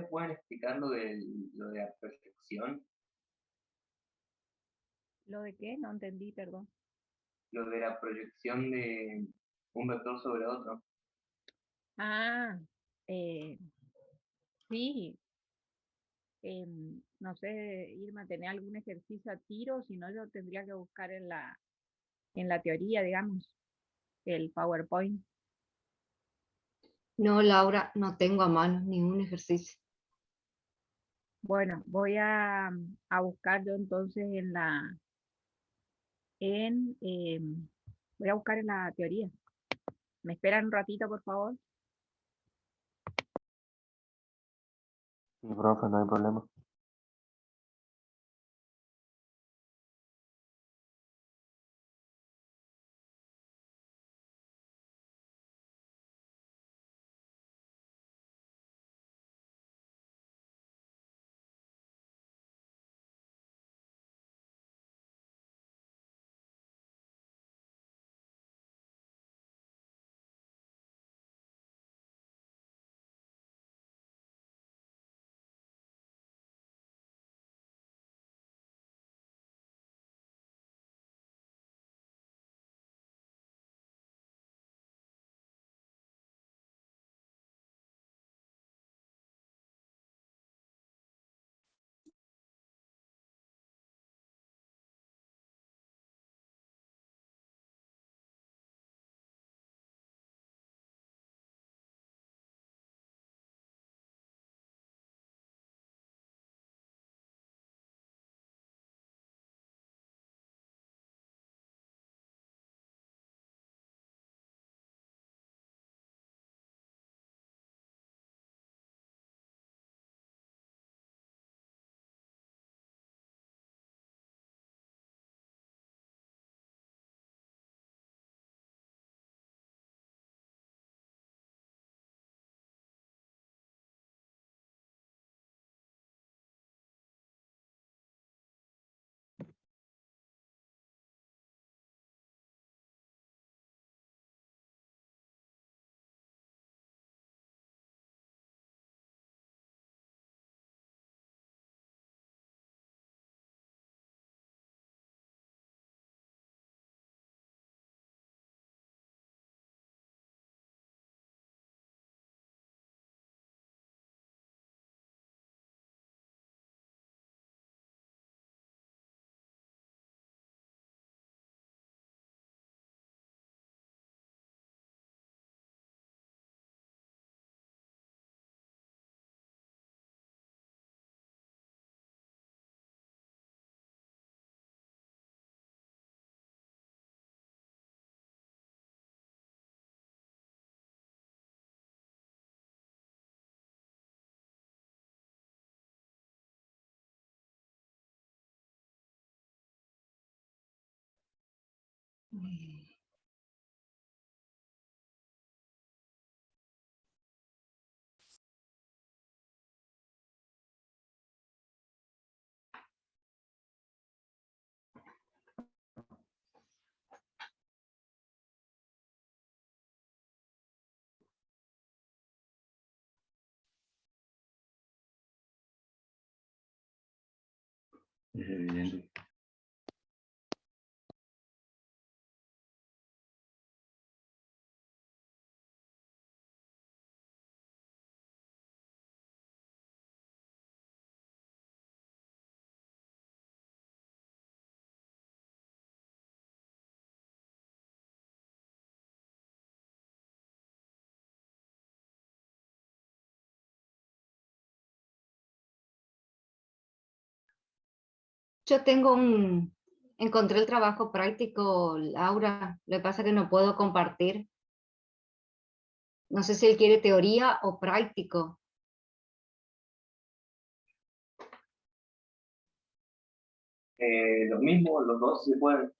pueden explicar lo de la proyección? ¿Lo de qué? No entendí, perdón. Lo de la proyección de un vector sobre otro. Ah, eh, sí, no sé, Irma, ¿tenés algún ejercicio a tiro? Si no, yo tendría que buscar en la teoría, digamos, el PowerPoint. No, Laura, no tengo a mano ningún ejercicio. Bueno, voy a buscar yo entonces voy a buscar en la teoría. ¿Me esperan un ratito, por favor? Sí, profe, no hay problema. Es evidente. Yo encontré el trabajo práctico, Laura. Lo que pasa es que no puedo compartir. No sé si él quiere teoría o práctico. Lo mismo, los dos se pueden.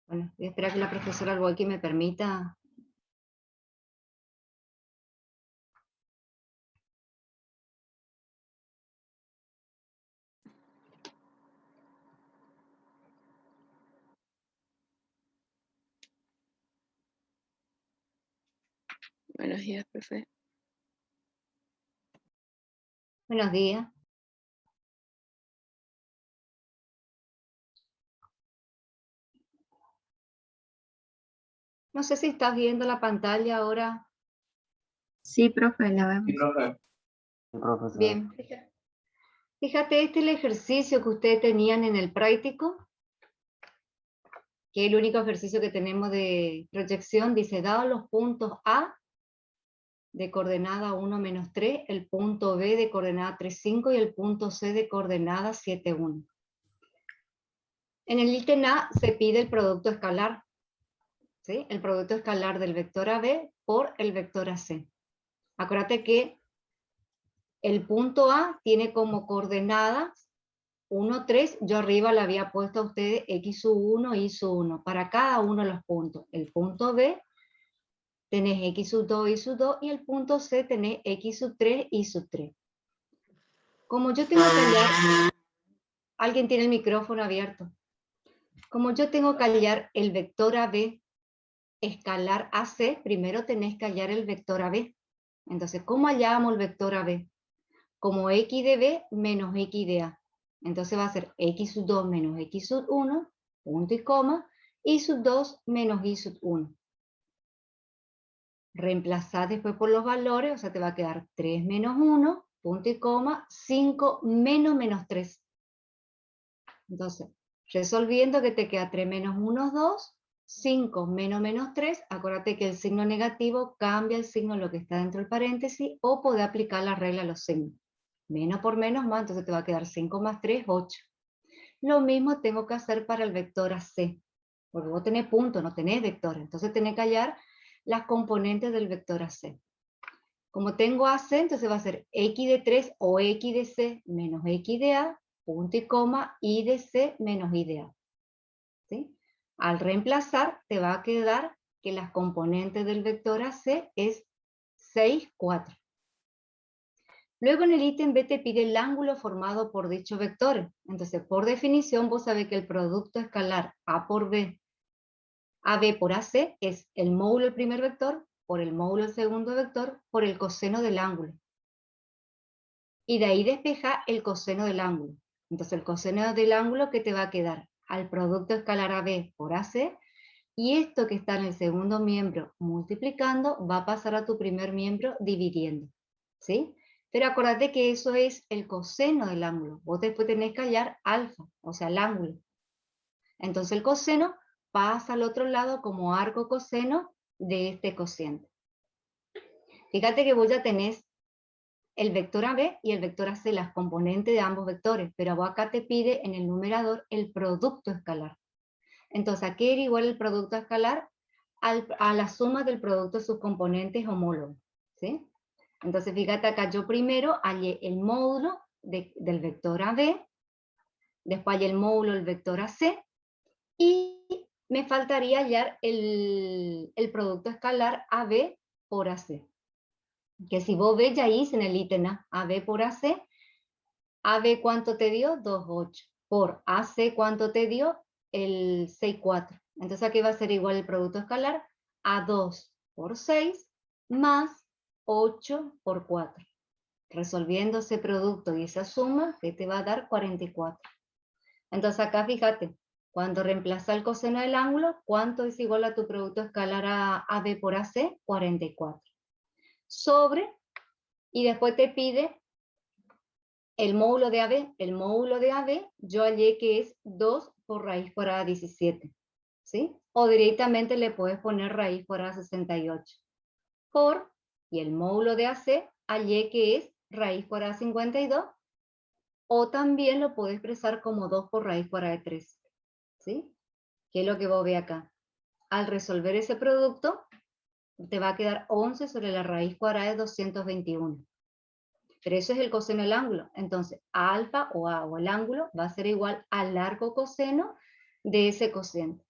Bueno, voy a esperar que la profesora Alboiqui me permita. Buenos días, profe. Buenos días. No sé si estás viendo la pantalla ahora. Sí, profe, la vemos. Sí, profe. Sí, profesor. Bien. Fíjate, este es el ejercicio que ustedes tenían en el práctico, que es el único ejercicio que tenemos de proyección. Dice, dado los puntos A de coordenada 1, menos 3, el punto B de coordenada 3, 5 y el punto C de coordenada 7, 1. En el ítem A se pide el producto escalar, ¿sí? El producto escalar del vector AB por el vector AC. Acuérdate que el punto A tiene como coordenadas 1, 3, yo arriba le había puesto a ustedes x sub 1 y sub 1 para cada uno de los puntos. El punto B tenés x sub 2 y sub 2 y el punto C tenés x sub 3 y sub 3. Como yo tengo que hallar, alguien tiene el micrófono abierto. Como yo tengo que hallar el vector AB escalar AC, primero tenés que hallar el vector AB. Entonces, ¿cómo hallamos el vector AB? Como x de B menos x de A. Entonces va a ser x sub 2 menos x sub 1, punto y coma, y sub 2 menos y sub 1. Reemplazar después por los valores, o sea, te va a quedar 3 menos 1, punto y coma, 5 menos 3. Entonces, resolviendo que te queda 3 menos 1 es 2, 5 menos 3, acuérdate que el signo negativo cambia el signo de lo que está dentro del paréntesis, o puede aplicar la regla a los signos. Menos por menos más, entonces te va a quedar 5 más 3, 8. Lo mismo tengo que hacer para el vector AC, porque vos tenés punto, no tenés vector, entonces tenés que hallar las componentes del vector AC. Como tengo AC, entonces va a ser x de 3 o x de C menos x de A, punto y coma, y de C menos y de A. ¿Sí? Al reemplazar, te va a quedar que las componentes del vector AC es 6, 4. Luego en el ítem B te pide el ángulo formado por dicho vector. Entonces, por definición, vos sabés que el producto escalar A por B, AB por AC, es el módulo del primer vector por el módulo del segundo vector por el coseno del ángulo. Y de ahí despeja el coseno del ángulo. Entonces, el coseno del ángulo que te va a quedar al producto escalar AB por AC, y esto que está en el segundo miembro multiplicando va a pasar a tu primer miembro dividiendo. ¿Sí? Pero acuérdate que eso es el coseno del ángulo. Vos después tenés que hallar alfa, o sea, el ángulo. Entonces el coseno pasa al otro lado como arco coseno de este cociente. Fíjate que vos ya tenés el vector AB y el vector AC, las componentes de ambos vectores, pero vos acá te pide en el numerador el producto escalar. Entonces, ¿a qué era igual el producto escalar? A la suma del producto de sus componentes homólogos. ¿Sí? Entonces, fíjate acá, yo primero hallé el módulo del vector AB, después hallé el módulo del vector AC, y me faltaría hallar el producto escalar AB por AC. Que si vos ves, ya hice en el ítem A, AB por AC, AB ¿cuánto te dio? 2,8. Por AC ¿cuánto te dio? El 6,4. Entonces aquí va a ser igual el producto escalar a 2 por 6 más 8 por 4. Resolviendo ese producto y esa suma, que te va a dar 44. Entonces acá fíjate, cuando reemplaza el coseno del ángulo, ¿cuánto es igual a tu producto escalar a AB por AC? 44. Sobre, y después te pide el módulo de AB. El módulo de AB yo hallé que es 2 por raíz cuadrada 17. ¿Sí? O directamente le puedes poner raíz cuadrada 68. Por, y el módulo de AC hallé que es raíz cuadrada 52. O también lo puedes expresar como 2 por raíz cuadrada de 3. ¿Sí? ¿Qué es lo que vos ves acá? Al resolver ese producto, te va a quedar 11 sobre la raíz cuadrada de 221. Pero eso es el coseno del ángulo. Entonces, alfa o A o el ángulo va a ser igual al arco coseno de ese cociente.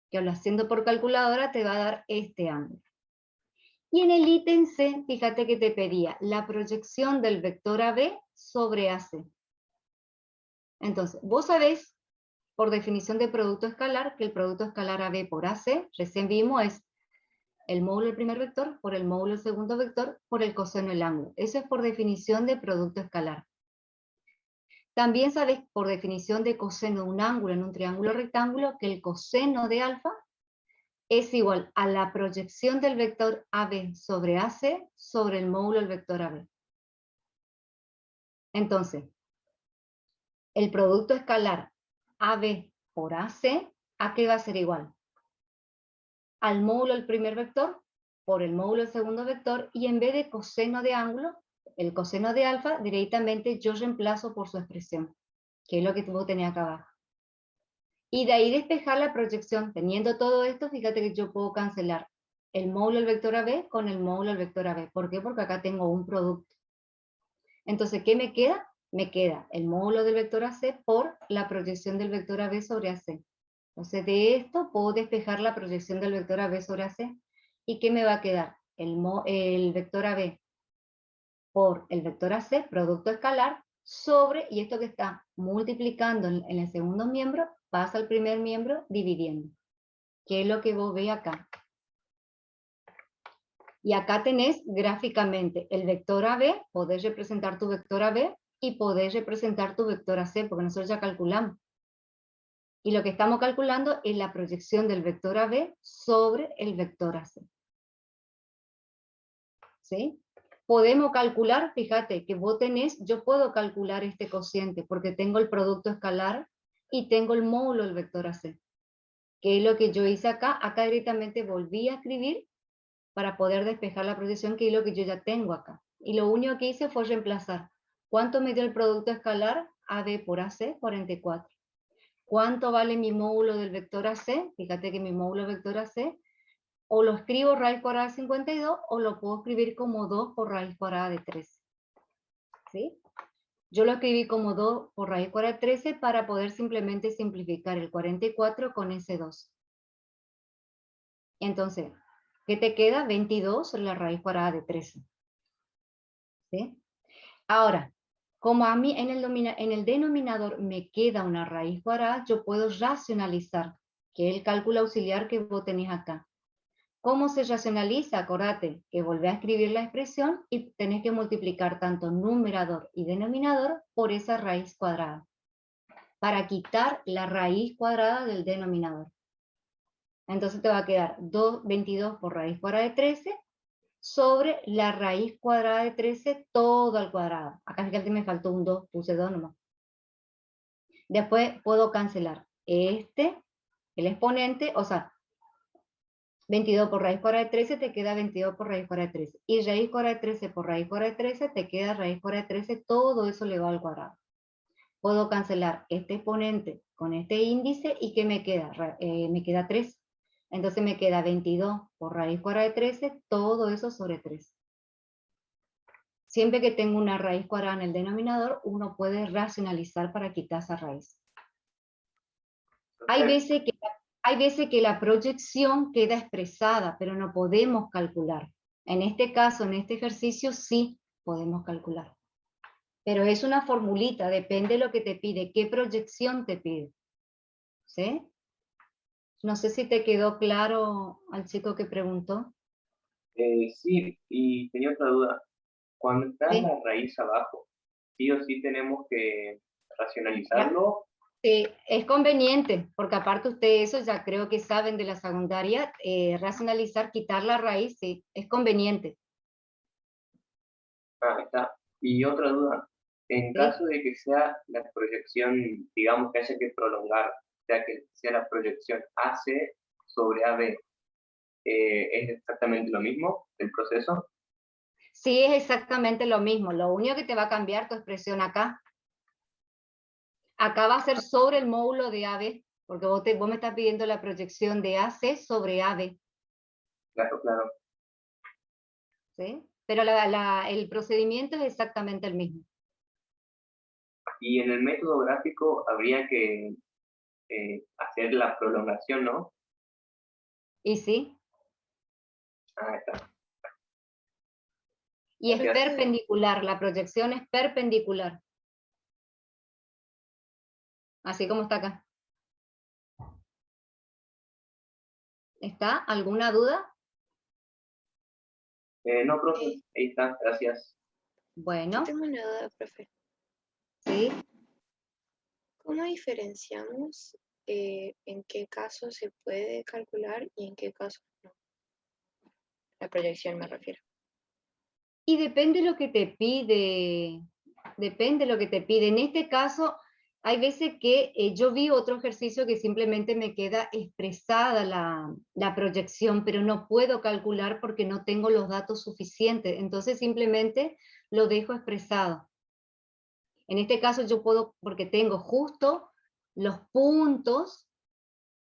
Que lo haciendo por calculadora te va a dar este ángulo. Y en el ítem C, fíjate que te pedía la proyección del vector AB sobre AC. Entonces, vos sabés, por definición de producto escalar, que el producto escalar AB por AC, recién vimos, es el módulo del primer vector por el módulo del segundo vector por el coseno del ángulo. Eso es por definición de producto escalar. También sabes por definición de coseno de un ángulo en un triángulo rectángulo que el coseno de alfa es igual a la proyección del vector AB sobre AC sobre el módulo del vector AB. Entonces, el producto escalar AB por AC, ¿a qué va a ser igual? Al módulo del primer vector por el módulo del segundo vector, y en vez de coseno de ángulo, el coseno de alfa, directamente yo reemplazo por su expresión, que es lo que vos tenés acá abajo. Y de ahí despejar la proyección. Teniendo todo esto, fíjate que yo puedo cancelar el módulo del vector AB con el módulo del vector AB. ¿Por qué? Porque acá tengo un producto. Entonces, ¿qué me queda? Me queda el módulo del vector AC por la proyección del vector AB sobre AC. Entonces, de esto puedo despejar la proyección del vector AB sobre AC. ¿Y qué me va a quedar? El vector AB por el vector AC, producto escalar, sobre, y esto que está multiplicando en el segundo miembro, pasa al primer miembro dividiendo. ¿Qué es lo que vos ves acá? Y acá tenés gráficamente el vector AB, podés representar tu vector AB y podés representar tu vector AC, porque nosotros ya calculamos. Y lo que estamos calculando es la proyección del vector AB sobre el vector AC. ¿Sí? Podemos calcular, fíjate, que vos tenés, yo puedo calcular este cociente, porque tengo el producto escalar y tengo el módulo del vector AC. Que es lo que yo hice acá. Acá directamente volví a escribir para poder despejar la proyección, que es lo que yo ya tengo acá. Y lo único que hice fue reemplazar. ¿Cuánto me dio el producto escalar? AB por AC, 44. ¿Cuánto vale mi módulo del vector AC? Fíjate que mi módulo vector AC, o lo escribo raíz cuadrada de 52, o lo puedo escribir como 2 por raíz cuadrada de 13. ¿Sí? Yo lo escribí como 2 por raíz cuadrada de 13 para poder simplemente simplificar el 44 con ese 2. Entonces, ¿qué te queda? 22 sobre la raíz cuadrada de 13. ¿Sí? Ahora, como a mí en el denominador me queda una raíz cuadrada, yo puedo racionalizar, que es el cálculo auxiliar que vos tenés acá. ¿Cómo se racionaliza? Acordate que volvés a escribir la expresión y tenés que multiplicar tanto numerador y denominador por esa raíz cuadrada, para quitar la raíz cuadrada del denominador. Entonces te va a quedar 22 por raíz cuadrada de 13 sobre la raíz cuadrada de 13 todo al cuadrado. Acá fíjate me faltó un 2, puse 2 nomás. Después puedo cancelar el exponente, o sea, 22 por raíz cuadrada de 13 te queda 22 por raíz cuadrada de 13. Y raíz cuadrada de 13 por raíz cuadrada de 13 te queda raíz cuadrada de 13, todo eso elevado al cuadrado. Puedo cancelar este exponente con este índice y ¿qué me queda? Me queda 3. Entonces me queda 22 por raíz cuadrada de 13, todo eso sobre 3. Siempre que tengo una raíz cuadrada en el denominador, uno puede racionalizar para quitar esa raíz. Hay veces que la proyección queda expresada, pero no podemos calcular. En este caso, en este ejercicio, sí podemos calcular. Pero es una formulita, depende de lo que te pide, qué proyección te pide. ¿Sí? No sé si te quedó claro al chico que preguntó. Sí, y tenía otra duda. Cuando está Sí. la raíz abajo, ¿sí o sí tenemos que racionalizarlo? Sí, es conveniente, porque aparte ustedes eso ya creo que saben de la secundaria, racionalizar, quitar la raíz, sí, es conveniente. Ah, está. Y otra duda. En Sí. caso de que sea la proyección, digamos que haya que prolongar, o sea, que sea la proyección AC sobre AB, ¿es exactamente lo mismo el proceso? Sí, es exactamente lo mismo, lo único que te va a cambiar tu expresión acá. Acá va a ser sobre el módulo de AB, porque vos me estás pidiendo la proyección de AC sobre AB, Claro, claro. ¿sí? Pero el procedimiento es exactamente el mismo. Y en el método gráfico habría que hacer la prolongación, ¿no? ¿Y sí? Ah, está. Y es Gracias. perpendicular, la proyección es perpendicular. Así como está acá. ¿Está? ¿Alguna duda? No, profe, ahí está, gracias. Bueno, Yo tengo una duda, profe. sí. ¿Cómo diferenciamos en qué caso se puede calcular y en qué caso no? La proyección me refiero. Y depende lo que te pide, depende lo que te pide. En este caso, hay veces que yo vi otro ejercicio que simplemente me queda expresada la proyección, pero no puedo calcular porque no tengo los datos suficientes. Entonces simplemente lo dejo expresado. En este caso yo puedo, porque tengo justo los puntos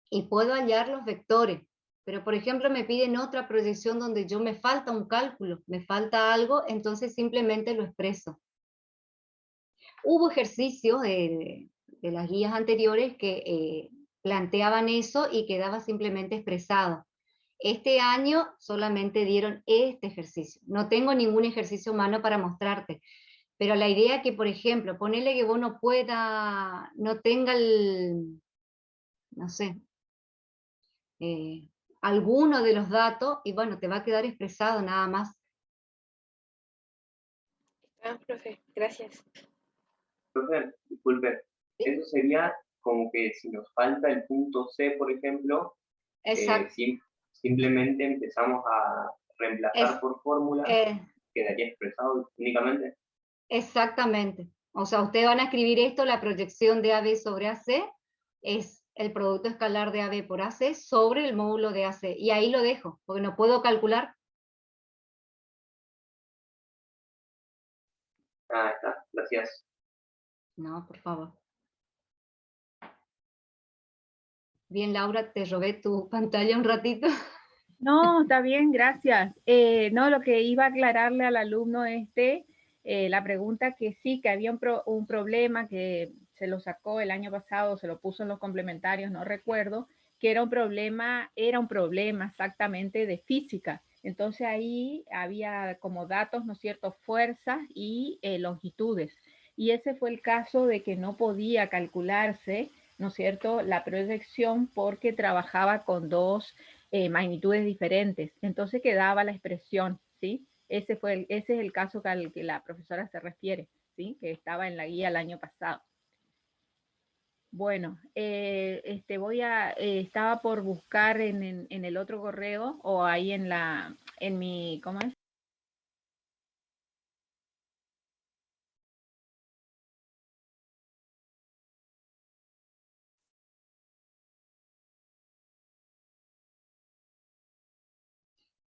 y puedo hallar los vectores. Pero, por ejemplo, me piden otra proyección donde yo me falta un cálculo, me falta algo, entonces simplemente lo expreso. Hubo ejercicios de las guías anteriores que planteaban eso y quedaba simplemente expresado. Este año solamente dieron este ejercicio. No tengo ningún ejercicio humano para mostrarte. Pero la idea que, por ejemplo, ponele que vos no pueda, no tenga el, no sé, alguno de los datos y bueno, te va a quedar expresado nada más. Ah, profe, gracias. Profe, disculpe, ¿Sí? eso sería como que si nos falta el punto C, por ejemplo, Exacto. simplemente empezamos a reemplazar Es, por fórmula, eh, quedaría expresado únicamente. exactamente. O sea, ustedes van a escribir esto, la proyección de AB sobre AC es el producto escalar de AB por AC sobre el módulo de AC. Y ahí lo dejo, porque no puedo calcular. Ah, está, gracias. No, por favor. Bien, Laura, te robé tu pantalla un ratito. No, está bien, gracias. No, lo que iba a aclararle al alumno la pregunta que sí, que había un problema que se lo sacó el año pasado, se lo puso en los complementarios, no recuerdo, que era un problema exactamente de física. Entonces ahí había como datos, ¿no es cierto?, fuerzas y longitudes. Y ese fue el caso de que no podía calcularse, ¿no es cierto?, la proyección porque trabajaba con dos magnitudes diferentes. Entonces quedaba la expresión, ¿sí? Ese es el caso al que la profesora se refiere, ¿sí? Que estaba en la guía el año pasado. Bueno, estaba por buscar en el otro correo o ahí en mi, ¿cómo es?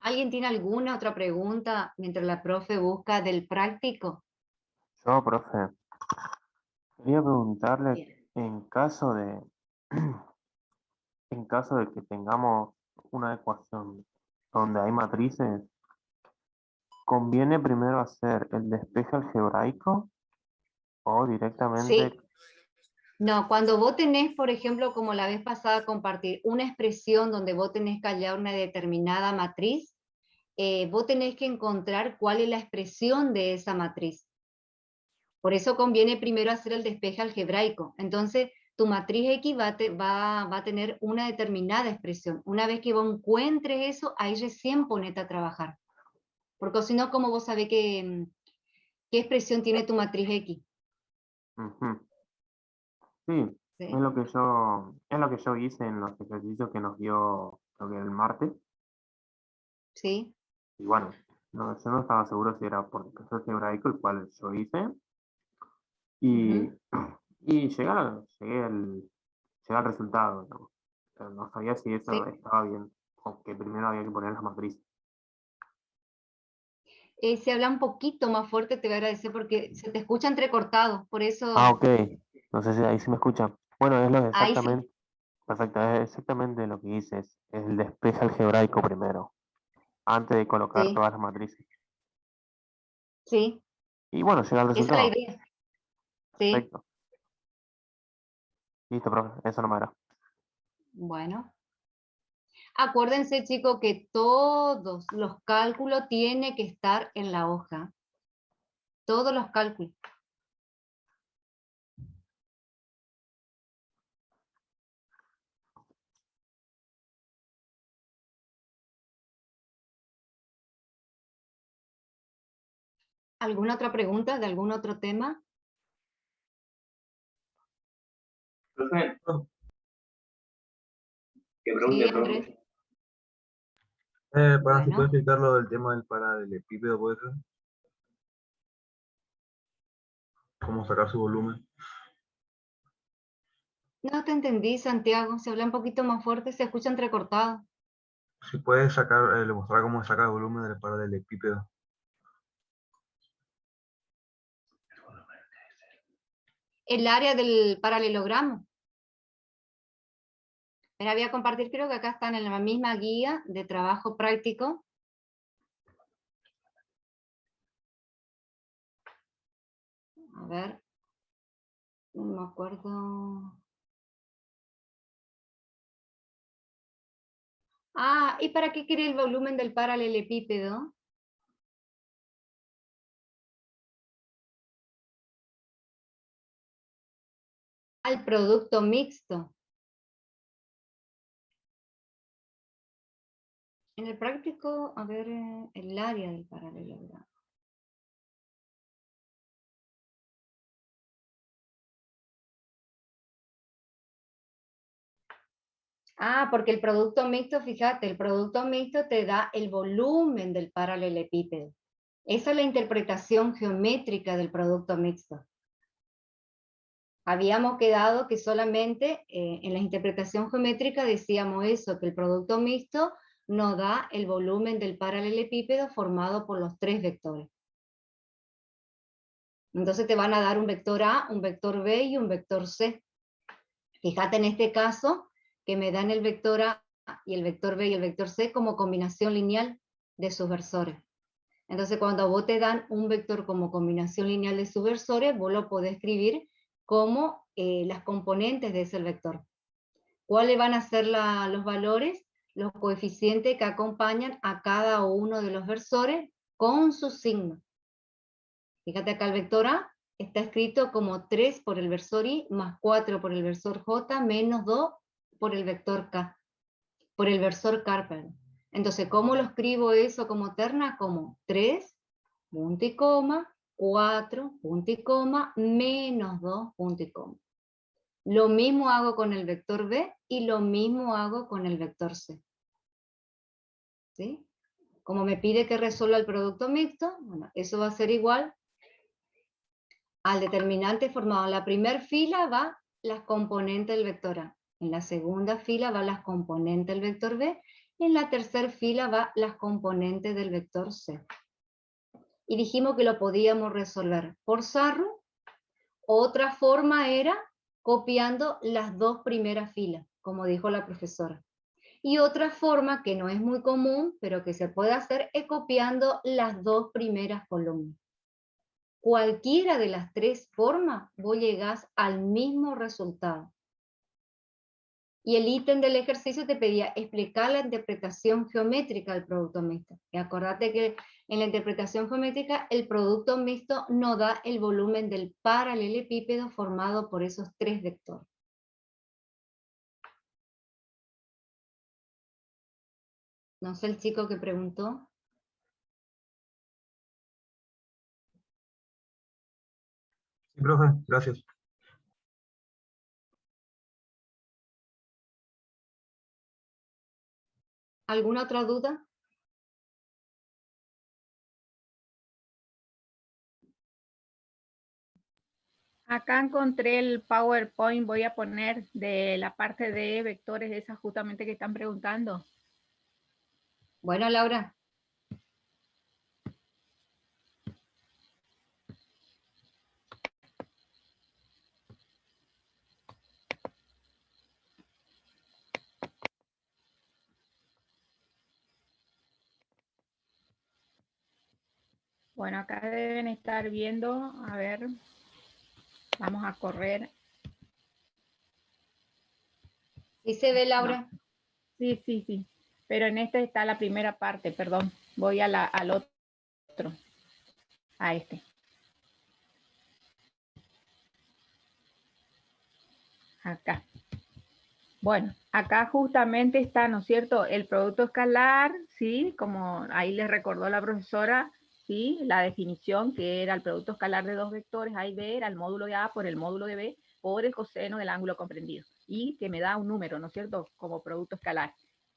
¿Alguien tiene alguna otra pregunta mientras la profe busca del práctico? Yo, profe, quería preguntarle Bien. en caso de, en caso de que tengamos una ecuación donde hay matrices, ¿conviene primero hacer el despeje algebraico o directamente? Sí. No, cuando vos tenés, por ejemplo, como la vez pasada compartir, una expresión donde vos tenés que hallar una determinada matriz, vos tenés que encontrar cuál es la expresión de esa matriz. Por eso conviene primero hacer el despeje algebraico. Entonces, tu matriz X va a tener una determinada expresión. Una vez que vos encuentres eso, ahí recién ponete a trabajar. Porque si no, ¿cómo vos sabés qué expresión tiene tu matriz X? Ujú. Sí, ¿Sí? es lo que yo hice en los ejercicios que nos dio, creo que el martes. ¿Sí? Y bueno, no, yo no estaba seguro si era por despeje algebraico, el cual yo hice. Y, Ujú. y llegué al resultado, ¿no? Pero no sabía si eso ¿Sí? estaba bien o que primero había que poner las matrices. Si habla un poquito más fuerte, te voy a agradecer porque se te escucha entrecortado. Por Ah, eso, ok. No sé si ahí sí me escuchan. Bueno, es lo ahí sí. exactamente, perfecto, es exactamente lo que hice, es el despeje algebraico primero, antes de colocar Sí, todas las matrices. sí. Y bueno, llega al Esa es la resultado. idea. Sí. Perfecto. Listo, profe, eso no me era. Bueno. Acuérdense, chicos, que todos los cálculos tienen que estar en la hoja. Todos los cálculos. ¿Alguna otra pregunta de algún otro tema? Profe, que Sí, pregunte, Andrés. pregunte. Para si Bueno. puede explicar lo del tema del paralelepípedo, ¿puede ser? ¿Cómo sacar su volumen? No te entendí, Santiago. Se habla un poquito más fuerte, se escucha entrecortado. Si puede sacar, mostrar cómo sacar el volumen del paralelepípedo. El área del paralelogramo. Pero voy a compartir, creo que acá están en la misma guía de trabajo práctico. A ver. No me acuerdo. Ah, ¿y para qué quiere el volumen del paralelepípedo? Al producto mixto. En el práctico, a ver, el área del paralelogramo. Ah, porque el producto mixto, fíjate, el producto mixto te da el volumen del paralelepípedo. Esa es la interpretación geométrica del producto mixto. Habíamos quedado que solamente en la interpretación geométrica decíamos eso, que el producto mixto nos da el volumen del paralelepípedo formado por los tres vectores. Entonces te van a dar un vector A, un vector B y un vector C. Fíjate en este caso que me dan el vector A y el vector B y el vector C como combinación lineal de sus versores. Entonces cuando a vos te dan un vector como combinación lineal de sus versores, vos lo podés escribir como las componentes de ese vector. ¿Cuáles van a ser los valores? Los coeficientes que acompañan a cada uno de los versores con su signo. Fíjate acá el vector A está escrito como 3 por el versor I, más 4 por el versor J, menos 2 por el vector K, por el versor K, perdón. Entonces, ¿cómo lo escribo eso como terna? Como 3, punto y coma, 4, punto y coma, menos 2, punto y coma. Lo mismo hago con el vector B y lo mismo hago con el vector C. ¿Sí? Como me pide que resuelva el producto mixto, bueno, eso va a ser igual al determinante formado. En la primera fila va las componentes del vector A. En la segunda fila va las componentes del vector B. Y en la tercera fila va las componentes del vector C. Y dijimos que lo podíamos resolver por sarro. Otra forma era copiando las dos primeras filas, como dijo la profesora. Y otra forma, que no es muy común, pero que se puede hacer, es copiando las dos primeras columnas. Cualquiera de las tres formas, vos llegás al mismo resultado. Y el ítem del ejercicio te pedía explicar la interpretación geométrica del producto mixto. Y acordate que en la interpretación geométrica el producto mixto no da el volumen del paralelepípedo formado por esos tres vectores. No sé el chico que preguntó. Sí, profe, gracias. ¿Alguna otra duda? Acá encontré el PowerPoint, voy a poner de la parte de vectores, esa justamente que están preguntando. Bueno, Laura. Bueno, acá deben estar viendo, a ver, vamos a correr. ¿Sí se ve, Laura? No. Sí, sí, sí, pero en esta está la primera parte, perdón, voy al otro, a este. Acá. Bueno, acá justamente está, ¿no es cierto?, el producto escalar, ¿sí? Como ahí les recordó la profesora, ¿sí? La definición que era el producto escalar de dos vectores A y B era el módulo de A por el módulo de B por el coseno del ángulo comprendido, y que me da un número, ¿no es cierto?, como producto escalar.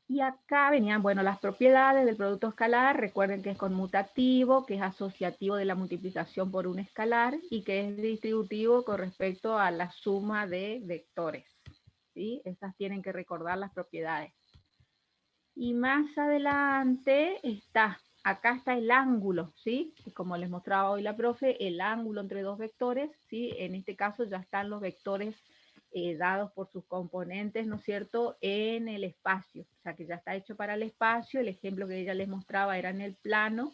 Y acá venían, bueno, las propiedades del producto escalar. Recuerden que es conmutativo, que es asociativo de la multiplicación por un escalar y que es distributivo con respecto a la suma de vectores, ¿sí? Estas tienen que recordar las propiedades. Y más adelante acá está el ángulo, ¿sí? Como les mostraba hoy la profe, el ángulo entre dos vectores, ¿sí? En este caso ya están los vectores dados por sus componentes, ¿no es cierto?, en el espacio. O sea, que ya está hecho para el espacio. El ejemplo que ella les mostraba era en el plano,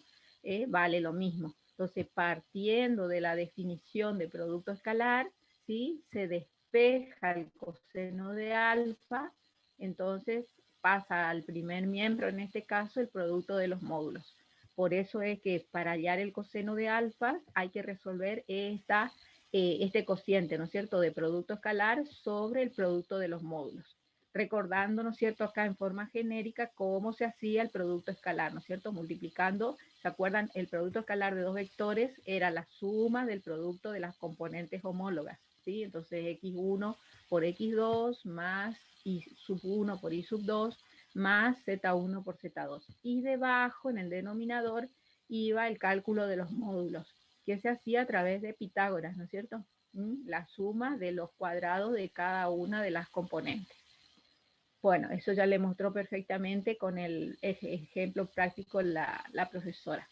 vale lo mismo. Entonces, partiendo de la definición de producto escalar, ¿sí?, se despeja el coseno de alfa, entonces pasa al primer miembro, en este caso, el producto de los módulos. Por eso es que para hallar el coseno de alfa hay que resolver este cociente, ¿no es cierto?, de producto escalar sobre el producto de los módulos. Recordando, ¿no es cierto?, acá en forma genérica cómo se hacía el producto escalar, ¿no es cierto?, multiplicando. ¿Se acuerdan? El producto escalar de dos vectores era la suma del producto de las componentes homólogas, ¿sí? Entonces x1 por x2 más y sub 1 por y sub 2 más z1 por z2. Y debajo, en el denominador, iba el cálculo de los módulos, que se hacía a través de Pitágoras, ¿no es cierto? La suma de los cuadrados de cada una de las componentes. Bueno, eso ya le mostró perfectamente con el ejemplo práctico la profesora.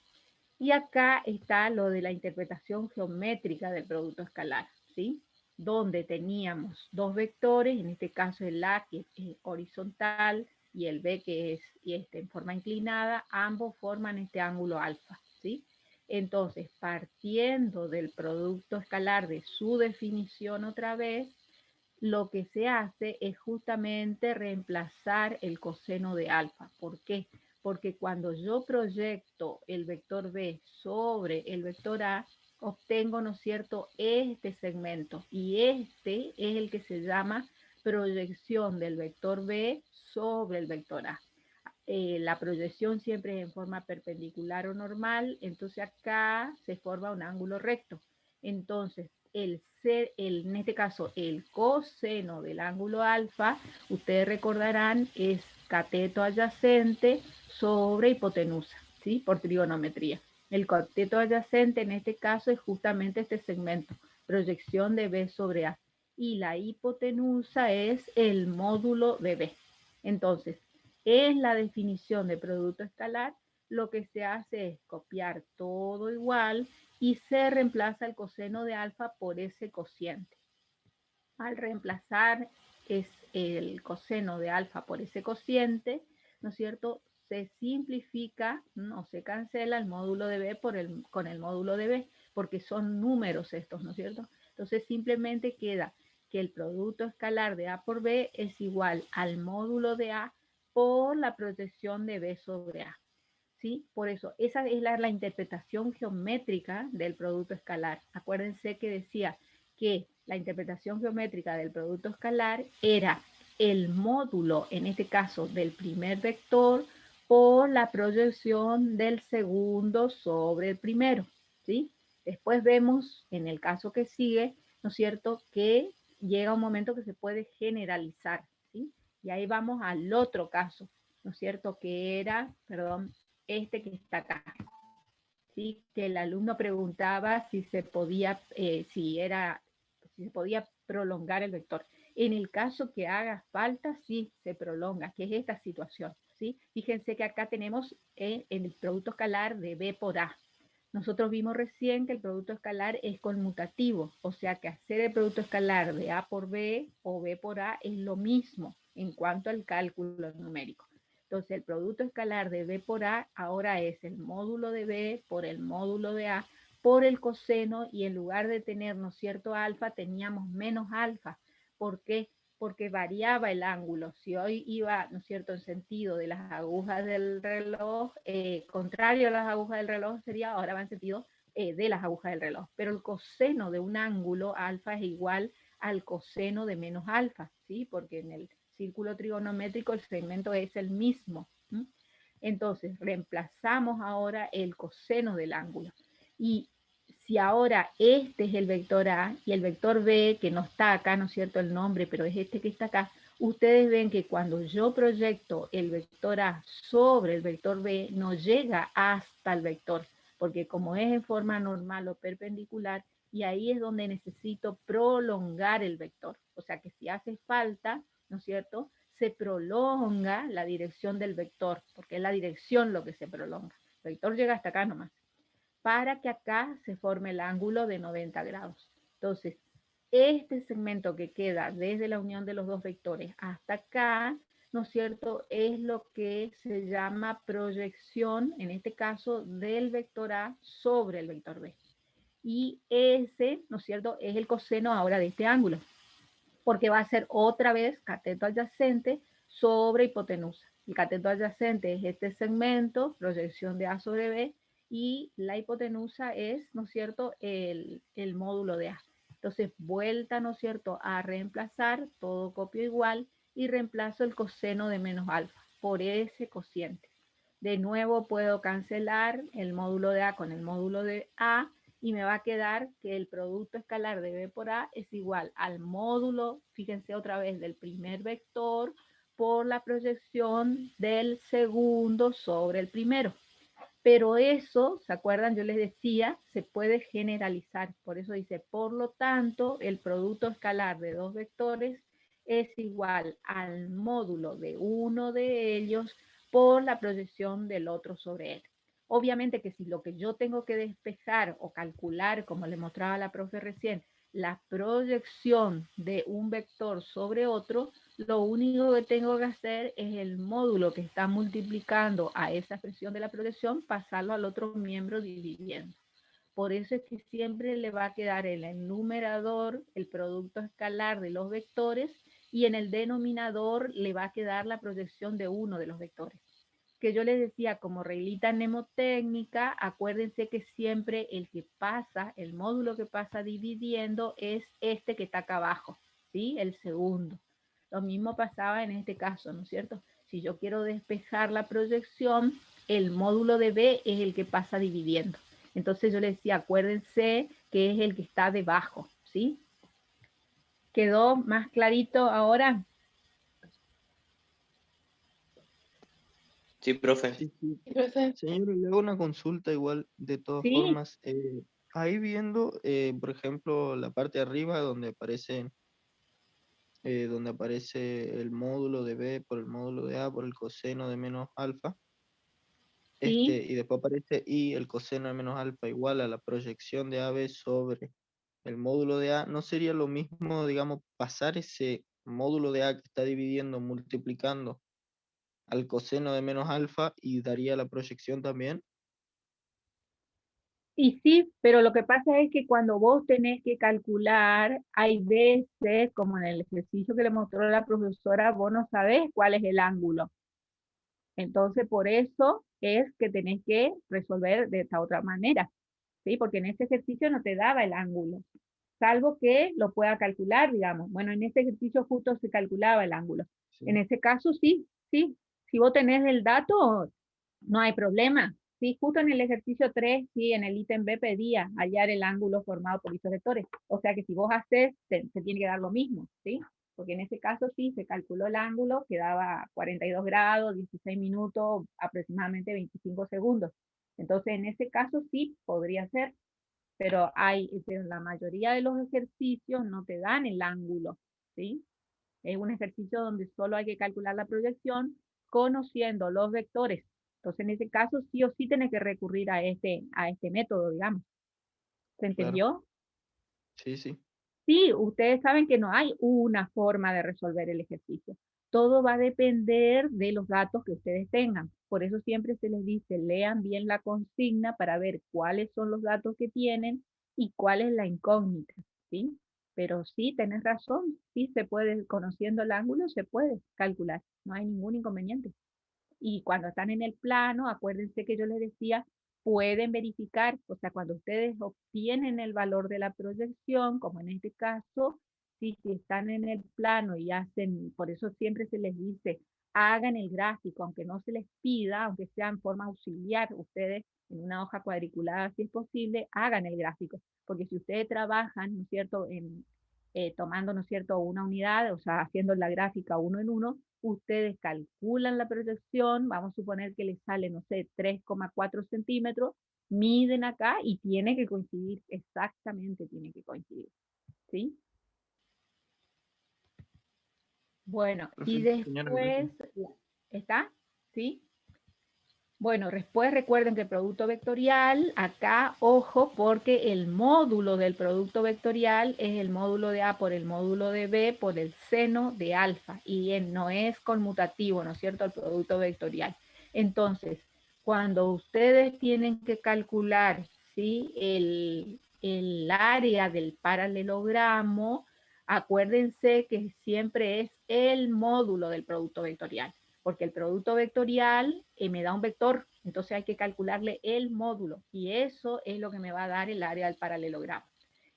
Y acá está lo de la interpretación geométrica del producto escalar, ¿sí? Donde teníamos dos vectores, en este caso el A, que es horizontal, y el B, que es en forma inclinada. Ambos forman este ángulo alfa, ¿sí? Entonces, partiendo del producto escalar, de su definición otra vez, lo que se hace es justamente reemplazar el coseno de alfa. ¿Por qué? Porque cuando yo proyecto el vector B sobre el vector A, obtengo, ¿no es cierto?, este segmento. Y este es el que se llama proyección del vector B sobre el vector A. La proyección siempre es en forma perpendicular o normal, entonces acá se forma un ángulo recto. Entonces, en este caso, el coseno del ángulo alfa, ustedes recordarán, es cateto adyacente sobre hipotenusa, ¿sí?, por trigonometría. El cateto adyacente en este caso es justamente este segmento, proyección de B sobre A. Y la hipotenusa es el módulo de B. Entonces, en la definición de producto escalar, lo que se hace es copiar todo igual y se reemplaza el coseno de alfa por ese cociente. Al reemplazar el coseno de alfa por ese cociente, ¿no es cierto?, se simplifica, no se cancela el módulo de B con el módulo de B, porque son números estos, ¿no es cierto? Entonces simplemente queda que el producto escalar de A por B es igual al módulo de A por la proyección de B sobre A. ¿Sí? Por eso, esa es la interpretación geométrica del producto escalar. Acuérdense que decía que la interpretación geométrica del producto escalar era el módulo, en este caso, del primer vector por la proyección del segundo sobre el primero, ¿sí? Después vemos, en el caso que sigue, ¿no es cierto?, que llega un momento que se puede generalizar, ¿sí? Y ahí vamos al otro caso, ¿no es cierto?, que era, perdón, este que está acá, ¿sí?, que el alumno preguntaba si se podía, si se podía prolongar el vector. En el caso que haga falta, sí se prolonga, que es esta situación, ¿sí? Fíjense que acá tenemos en el producto escalar de B por A. Nosotros vimos recién que el producto escalar es conmutativo, o sea que hacer el producto escalar de A por B o B por A es lo mismo en cuanto al cálculo numérico. Entonces, el producto escalar de B por A ahora es el módulo de B por el módulo de A por el coseno, y en lugar de tener, ¿no es cierto?, alfa, teníamos menos alfa. ¿Por qué? Porque variaba el ángulo. Si hoy iba, ¿no es cierto?, en sentido de las agujas del reloj, contrario a las agujas del reloj sería, ahora va en sentido de las agujas del reloj. Pero el coseno de un ángulo alfa es igual al coseno de menos alfa, ¿sí? Porque en el círculo trigonométrico el segmento es el mismo. Entonces, reemplazamos ahora el coseno del ángulo. Y si ahora este es el vector A y el vector B, que no está acá, ¿no es cierto?, el nombre, pero es este que está acá, ustedes ven que cuando yo proyecto el vector A sobre el vector B, no llega hasta el vector, porque como es en forma normal o perpendicular, y ahí es donde necesito prolongar el vector. O sea que si hace falta, ¿no es cierto?, se prolonga la dirección del vector, porque es la dirección lo que se prolonga. El vector llega hasta acá nomás, para que acá se forme el ángulo de 90 grados. Entonces, este segmento que queda desde la unión de los dos vectores hasta acá, ¿no es cierto?, es lo que se llama proyección, en este caso, del vector A sobre el vector B. Y ese, ¿no es cierto?, es el coseno ahora de este ángulo, porque va a ser otra vez cateto adyacente sobre hipotenusa. El cateto adyacente es este segmento, proyección de A sobre B, y la hipotenusa es, ¿no es cierto?, el módulo de A. Entonces, vuelta, ¿no es cierto?, a reemplazar, todo copio igual, y reemplazo el coseno de menos alfa por ese cociente. De nuevo puedo cancelar el módulo de A con el módulo de A, y me va a quedar que el producto escalar de B por A es igual al módulo, fíjense otra vez, del primer vector por la proyección del segundo sobre el primero. Pero eso, ¿se acuerdan? Yo les decía, se puede generalizar. Por eso dice, por lo tanto, el producto escalar de dos vectores es igual al módulo de uno de ellos por la proyección del otro sobre él. Obviamente que si lo que yo tengo que despejar o calcular, como le mostraba la profe recién, la proyección de un vector sobre otro, lo único que tengo que hacer es el módulo que está multiplicando a esa expresión de la proyección, pasarlo al otro miembro dividiendo. Por eso es que siempre le va a quedar en el numerador el producto escalar de los vectores y en el denominador le va a quedar la proyección de uno de los vectores. Que yo les decía, como reglita mnemotécnica, acuérdense que siempre el que pasa, el módulo que pasa dividiendo es este que está acá abajo, ¿sí? El segundo. Lo mismo pasaba en este caso, ¿no es cierto? Si yo quiero despejar la proyección, el módulo de B es el que pasa dividiendo. Entonces yo les decía, acuérdense que es el que está debajo, ¿sí? ¿Quedó más clarito ahora? Sí, profe. Sí, sí. Profe, Señor, le hago una consulta igual, de todas Sí, formas. Ahí viendo, por ejemplo, la parte de arriba donde aparece el módulo de B por el módulo de A por el coseno de menos alfa, sí. y después aparece y el coseno de menos alfa igual a la proyección de AB sobre el módulo de A. ¿No sería lo mismo, digamos, pasar ese módulo de A que está dividiendo, multiplicando al coseno de menos alfa y daría la proyección también? Y sí, pero lo que pasa es que cuando vos tenés que calcular, hay veces, como en el ejercicio que le mostró la profesora, vos no sabés cuál es el ángulo. Entonces, por eso es que tenés que resolver de esta otra manera, ¿sí? Porque en este ejercicio no te daba el ángulo, salvo que lo pueda calcular, digamos. Bueno, en este ejercicio justo se calculaba el ángulo. En Sí, este caso, sí, sí. Si vos tenés el dato, no hay problema. Sí, justo en el ejercicio 3, sí, en el ítem B pedía hallar el ángulo formado por estos vectores. O sea que si vos haces, te tiene que dar lo mismo, ¿sí? Porque en este caso sí, se calculó el ángulo, que daba 42 grados, 16 minutos, aproximadamente 25 segundos. Entonces, en ese caso sí podría ser, pero la mayoría de los ejercicios no te dan el ángulo, ¿sí? Es un ejercicio donde solo hay que calcular la proyección conociendo los vectores. Entonces, en ese caso, sí o sí tenés que recurrir a este método, digamos. ¿Se claro. entendió? Sí, sí, Sí, ustedes saben que no hay una forma de resolver el ejercicio. Todo va a depender de los datos que ustedes tengan. Por eso siempre se les dice, lean bien la consigna para ver cuáles son los datos que tienen y cuál es la incógnita, ¿sí? Pero sí, tenés razón, sí se puede, conociendo el ángulo, se puede calcular, no hay ningún inconveniente. Y cuando están en el plano, acuérdense que yo les decía, pueden verificar, o sea, cuando ustedes obtienen el valor de la proyección, como en este caso, si están en el plano y hacen, por eso siempre se les dice, hagan el gráfico, aunque no se les pida, aunque sea en forma auxiliar, ustedes en una hoja cuadriculada, si es posible, hagan el gráfico, porque si ustedes trabajan, ¿no es cierto?, tomando, ¿no es cierto?, una unidad, o sea, haciendo la gráfica uno en uno, ustedes calculan la proyección, vamos a suponer que les sale, no sé, 3,4 centímetros, miden acá y tiene que coincidir, exactamente tiene que coincidir, ¿sí? Bueno, y Profe, señora, gracias. después, ¿está? ¿Sí? Bueno, después recuerden que el producto vectorial, acá, ojo, porque el módulo del producto vectorial es el módulo de A por el módulo de B por el seno de alfa, y no es conmutativo, ¿no es cierto?, el producto vectorial. Entonces, cuando ustedes tienen que calcular, ¿sí?, el área del paralelogramo, acuérdense que siempre es el módulo del producto vectorial, porque el producto vectorial me da un vector, entonces hay que calcularle el módulo, y eso es lo que me va a dar el área del paralelogramo.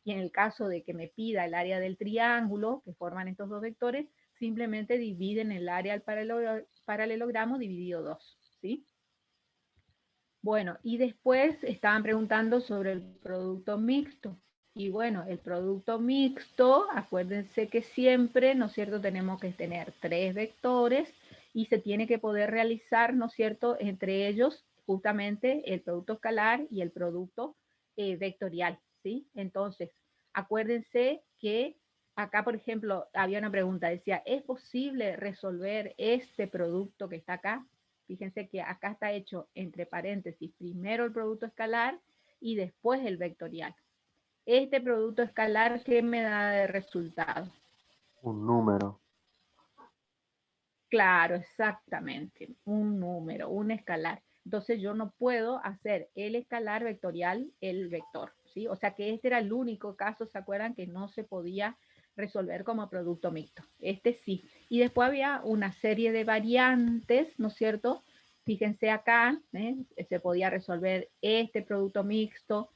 Y en el caso de que me pida el área del triángulo, que forman estos dos vectores, simplemente dividen el área del paralelogramo dividido 2, ¿sí? Bueno, y después estaban preguntando sobre el producto mixto. Y bueno, el producto mixto, acuérdense que siempre, ¿no es cierto?, tenemos que tener 3 vectores y se tiene que poder realizar, ¿no es cierto?, entre ellos justamente el producto escalar y el producto vectorial, ¿sí? Entonces, acuérdense que acá, por ejemplo, había una pregunta, decía, ¿es posible resolver este producto que está acá? Fíjense que acá está hecho entre paréntesis, primero el producto escalar y después el vectorial. Este producto escalar, ¿qué me da de resultado? Un número. Claro, exactamente, un número, un escalar. Entonces yo no puedo hacer el escalar vectorial, el vector, ¿sí? O sea que este era el único caso, ¿se acuerdan?, que no se podía resolver como producto mixto. Este sí. Y después había una serie de variantes, ¿no es cierto? Fíjense acá, se podía resolver este producto mixto,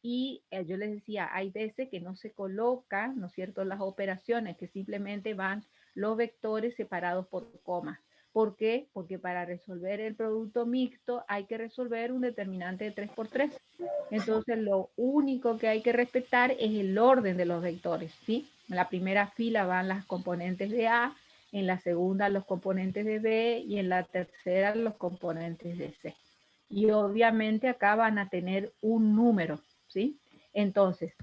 y yo les decía, hay veces que no se colocan, ¿no es cierto?, las operaciones, que simplemente van los vectores separados por comas. ¿Por qué? Porque para resolver el producto mixto hay que resolver un determinante de 3×3. Entonces lo único que hay que respetar es el orden de los vectores, ¿sí? En la primera fila van las componentes de A, en la segunda los componentes de B y en la tercera los componentes de C. Y obviamente acá van a tener un número, ¿sí? Entonces,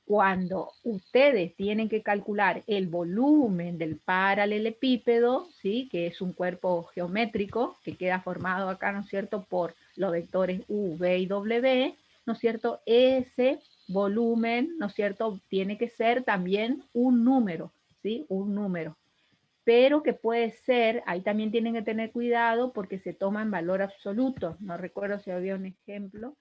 cuando ustedes tienen que calcular el volumen del paralelepípedo, ¿sí?, que es un cuerpo geométrico que queda formado acá, ¿no es cierto?, por los vectores U, V y W, ¿no es cierto?, ese volumen, ¿no es cierto?, tiene que ser también un número, ¿sí?, un número. Pero que puede ser, ahí también tienen que tener cuidado porque se toma en valor absoluto. No recuerdo si había un ejemplo,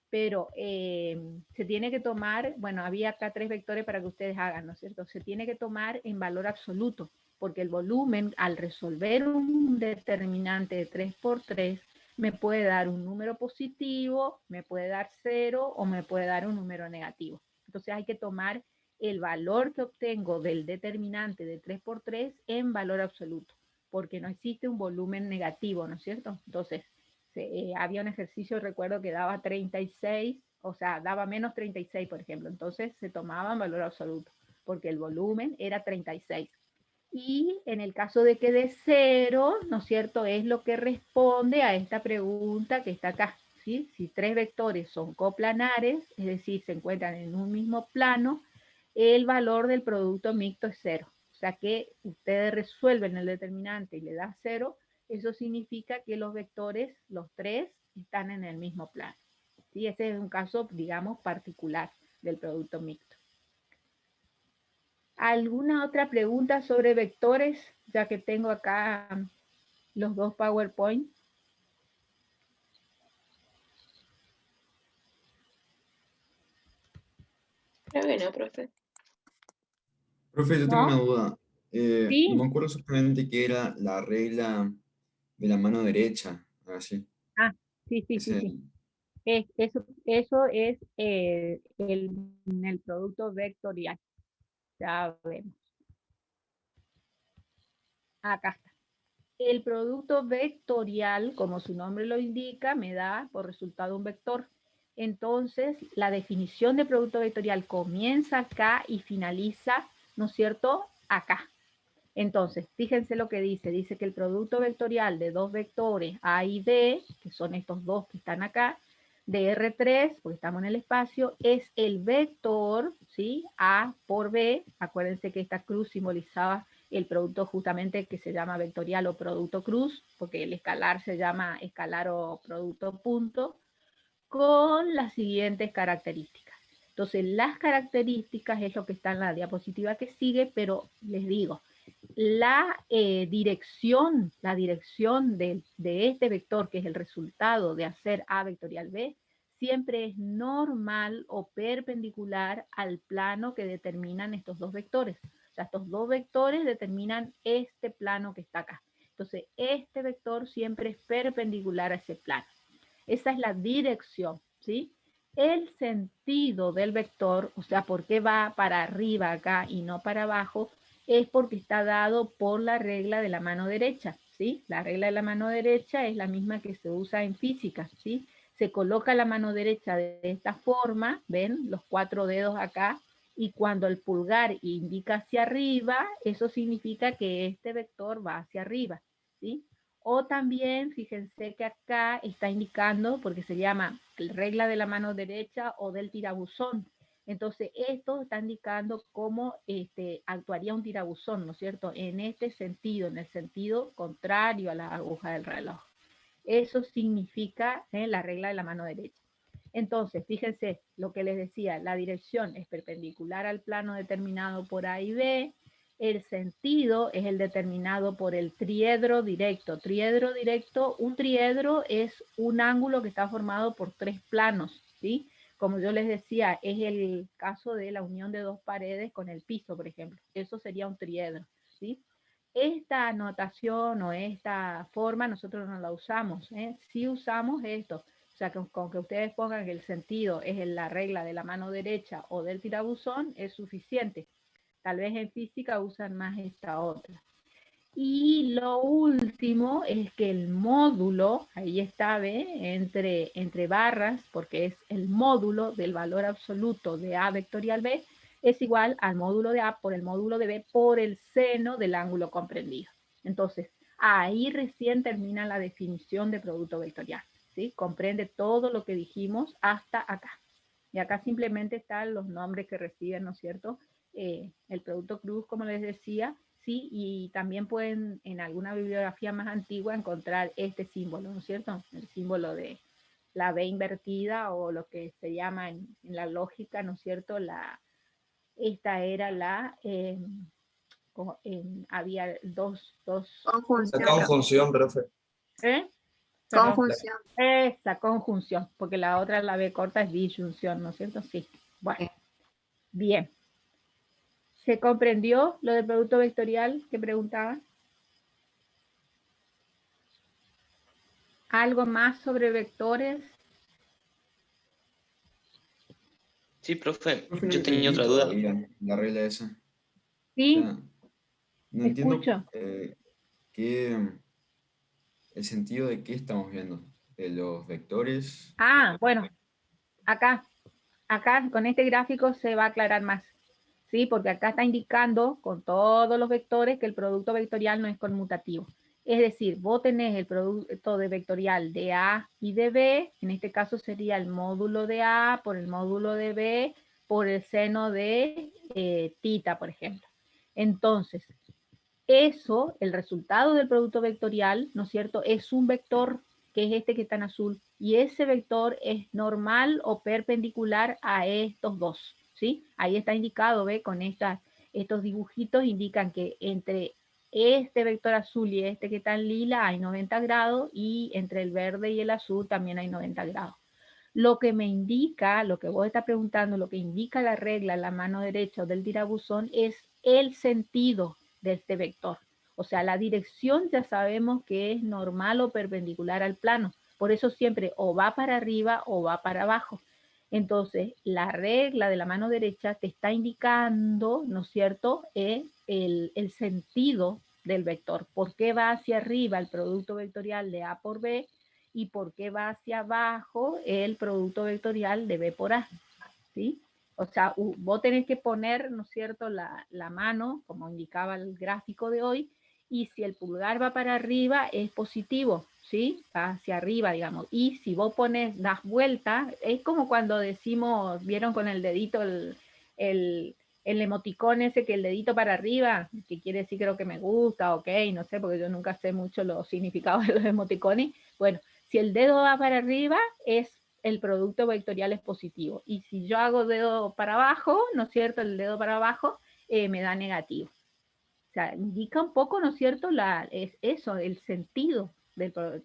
pero se tiene que tomar, bueno, había acá 3 vectores para que ustedes hagan, ¿no es cierto? Se tiene que tomar en valor absoluto, porque el volumen, al resolver un determinante de 3×3, me puede dar un número positivo, me puede dar 0 o me puede dar un número negativo. Entonces hay que tomar el valor que obtengo del determinante de 3×3 en valor absoluto, porque no existe un volumen negativo, ¿no es cierto? Entonces, había un ejercicio, recuerdo que daba 36, o sea, daba menos 36, por ejemplo, entonces se tomaba en valor absoluto, porque el volumen era 36. Y en el caso de que de 0, ¿no es cierto?, es lo que responde a esta pregunta que está acá, ¿sí? Si 3 vectores son coplanares, es decir, se encuentran en un mismo plano, el valor del producto mixto es 0. O sea que ustedes resuelven el determinante y le da 0, eso significa que los vectores, los 3, están en el mismo plano. ¿Sí? Ese es un caso, digamos, particular del producto mixto. ¿Alguna otra pregunta sobre vectores? Ya que tengo acá los 2 PowerPoint. Creo que no, profe. Profe, yo tengo ¿No? una duda. No ¿Sí? me acuerdo exactamente qué era la regla de la mano derecha. Así. Ah, sí. Eso es en el producto vectorial. Ya vemos. Acá está. El producto vectorial, como su nombre lo indica, me da por resultado un vector. Entonces, la definición de producto vectorial comienza acá y finaliza, ¿no es cierto?, acá. Entonces, fíjense lo que dice. Dice que el producto vectorial de dos vectores A y B, que son estos dos que están acá, de R3, porque estamos en el espacio, es el vector, ¿sí? A por B. Acuérdense que esta cruz simbolizaba el producto justamente que se llama vectorial o producto cruz, porque el escalar se llama escalar o producto punto, con las siguientes características. Entonces, las características es lo que está en la diapositiva que sigue, pero les digo, la dirección de este vector, que es el resultado de hacer A vectorial B, siempre es normal o perpendicular al plano que determinan estos dos vectores. O sea, estos dos vectores determinan este plano que está acá. Entonces, este vector siempre es perpendicular a ese plano. Esa es la dirección, ¿sí? El sentido del vector, o sea, por qué va para arriba acá y no para abajo, es porque está dado por la regla de la mano derecha, ¿sí? La regla de la mano derecha es la misma que se usa en física, ¿sí? Se coloca la mano derecha de esta forma, ¿ven? Los 4 dedos acá, y cuando el pulgar indica hacia arriba, eso significa que este vector va hacia arriba, ¿sí? O también, fíjense que acá está indicando, porque se llama regla de la mano derecha o del tirabuzón. Entonces, esto está indicando cómo actuaría un tirabuzón, ¿no es cierto? En este sentido, en el sentido contrario a la aguja del reloj. Eso significa la regla de la mano derecha. Entonces, fíjense lo que les decía, la dirección es perpendicular al plano determinado por A y B, el sentido es el determinado por el triedro directo. Triedro directo, un triedro es un ángulo que está formado por 3 planos, ¿sí? Como yo les decía, es el caso de la unión de 2 paredes con el piso, por ejemplo. Eso sería un triedro, ¿sí? Esta anotación o esta forma nosotros no la usamos, ¿eh? Sí usamos esto. O sea, con que ustedes pongan que el sentido es en la regla de la mano derecha o del tirabuzón es suficiente. Tal vez en física usan más esta otra. Y lo último es que el módulo, ahí está, ¿ve? Entre barras, porque es el módulo del valor absoluto de A vectorial B, es igual al módulo de A por el módulo de B por el seno del ángulo comprendido. Entonces, ahí recién termina la definición de producto vectorial, ¿sí? Comprende todo lo que dijimos hasta acá. Y acá simplemente están los nombres que reciben, ¿no es cierto? El producto cruz, como les decía, sí, y también pueden en alguna bibliografía más antigua encontrar este símbolo, ¿no es cierto? El símbolo de la B invertida o lo que se llama en la lógica, ¿no es cierto? Esta era la, había dos Conjunción. La conjunción, profe. ¿eh? Perdón. Conjunción. Esa conjunción, porque la otra, la B corta, es disyunción, ¿no es cierto? Sí. Bueno, bien. ¿Se comprendió lo del producto vectorial que preguntaban? ¿Algo más sobre vectores? Sí, profe, Profe, no yo tenía entendí otra duda. todavía la regla esa. O Sí, sea, no entiendo escucho. el sentido de qué estamos viendo. De los vectores. Ah, bueno, acá con este gráfico se va a aclarar más. ¿Sí? Porque acá está indicando con todos los vectores que el producto vectorial no es conmutativo. Es decir, vos tenés el producto de vectorial de A y de B, en este caso sería el módulo de A por el módulo de B por el seno de tita, por ejemplo. Entonces, eso, el resultado del producto vectorial, ¿no es cierto?, es un vector que es este que está en azul, y ese vector es normal o perpendicular a estos dos, ¿sí? Ahí está indicado, ¿ve? Con estos dibujitos indican que entre este vector azul y este que está en lila hay 90 grados, y entre el verde y el azul también hay 90 grados. Lo que me indica, lo que vos estás preguntando, lo que indica la regla en la mano derecha del tirabuzón es el sentido de este vector. O sea, la dirección ya sabemos que es normal o perpendicular al plano. Por eso siempre o va para arriba o va para abajo. Entonces, la regla de la mano derecha te está indicando, ¿no es cierto?, el sentido del vector. ¿Por qué va hacia arriba el producto vectorial de A por B? ¿Y por qué va hacia abajo el producto vectorial de B por A? ¿Sí? O sea, vos tenés que poner, ¿no es cierto?, la mano, como indicaba el gráfico de hoy, y si el pulgar va para arriba es positivo, ¿sí? Va hacia arriba, digamos. Y si vos das vuelta, es como cuando decimos, vieron con el dedito el emoticón ese, que el dedito para arriba, que quiere decir creo que me gusta, ok, no sé, porque yo nunca sé mucho los significados de los emoticones. Bueno, si el dedo va para arriba, el producto vectorial es positivo. Y si yo hago dedo para abajo, ¿no es cierto? El dedo para abajo me da negativo. O sea, indica un poco, ¿no es cierto? Es eso, el sentido.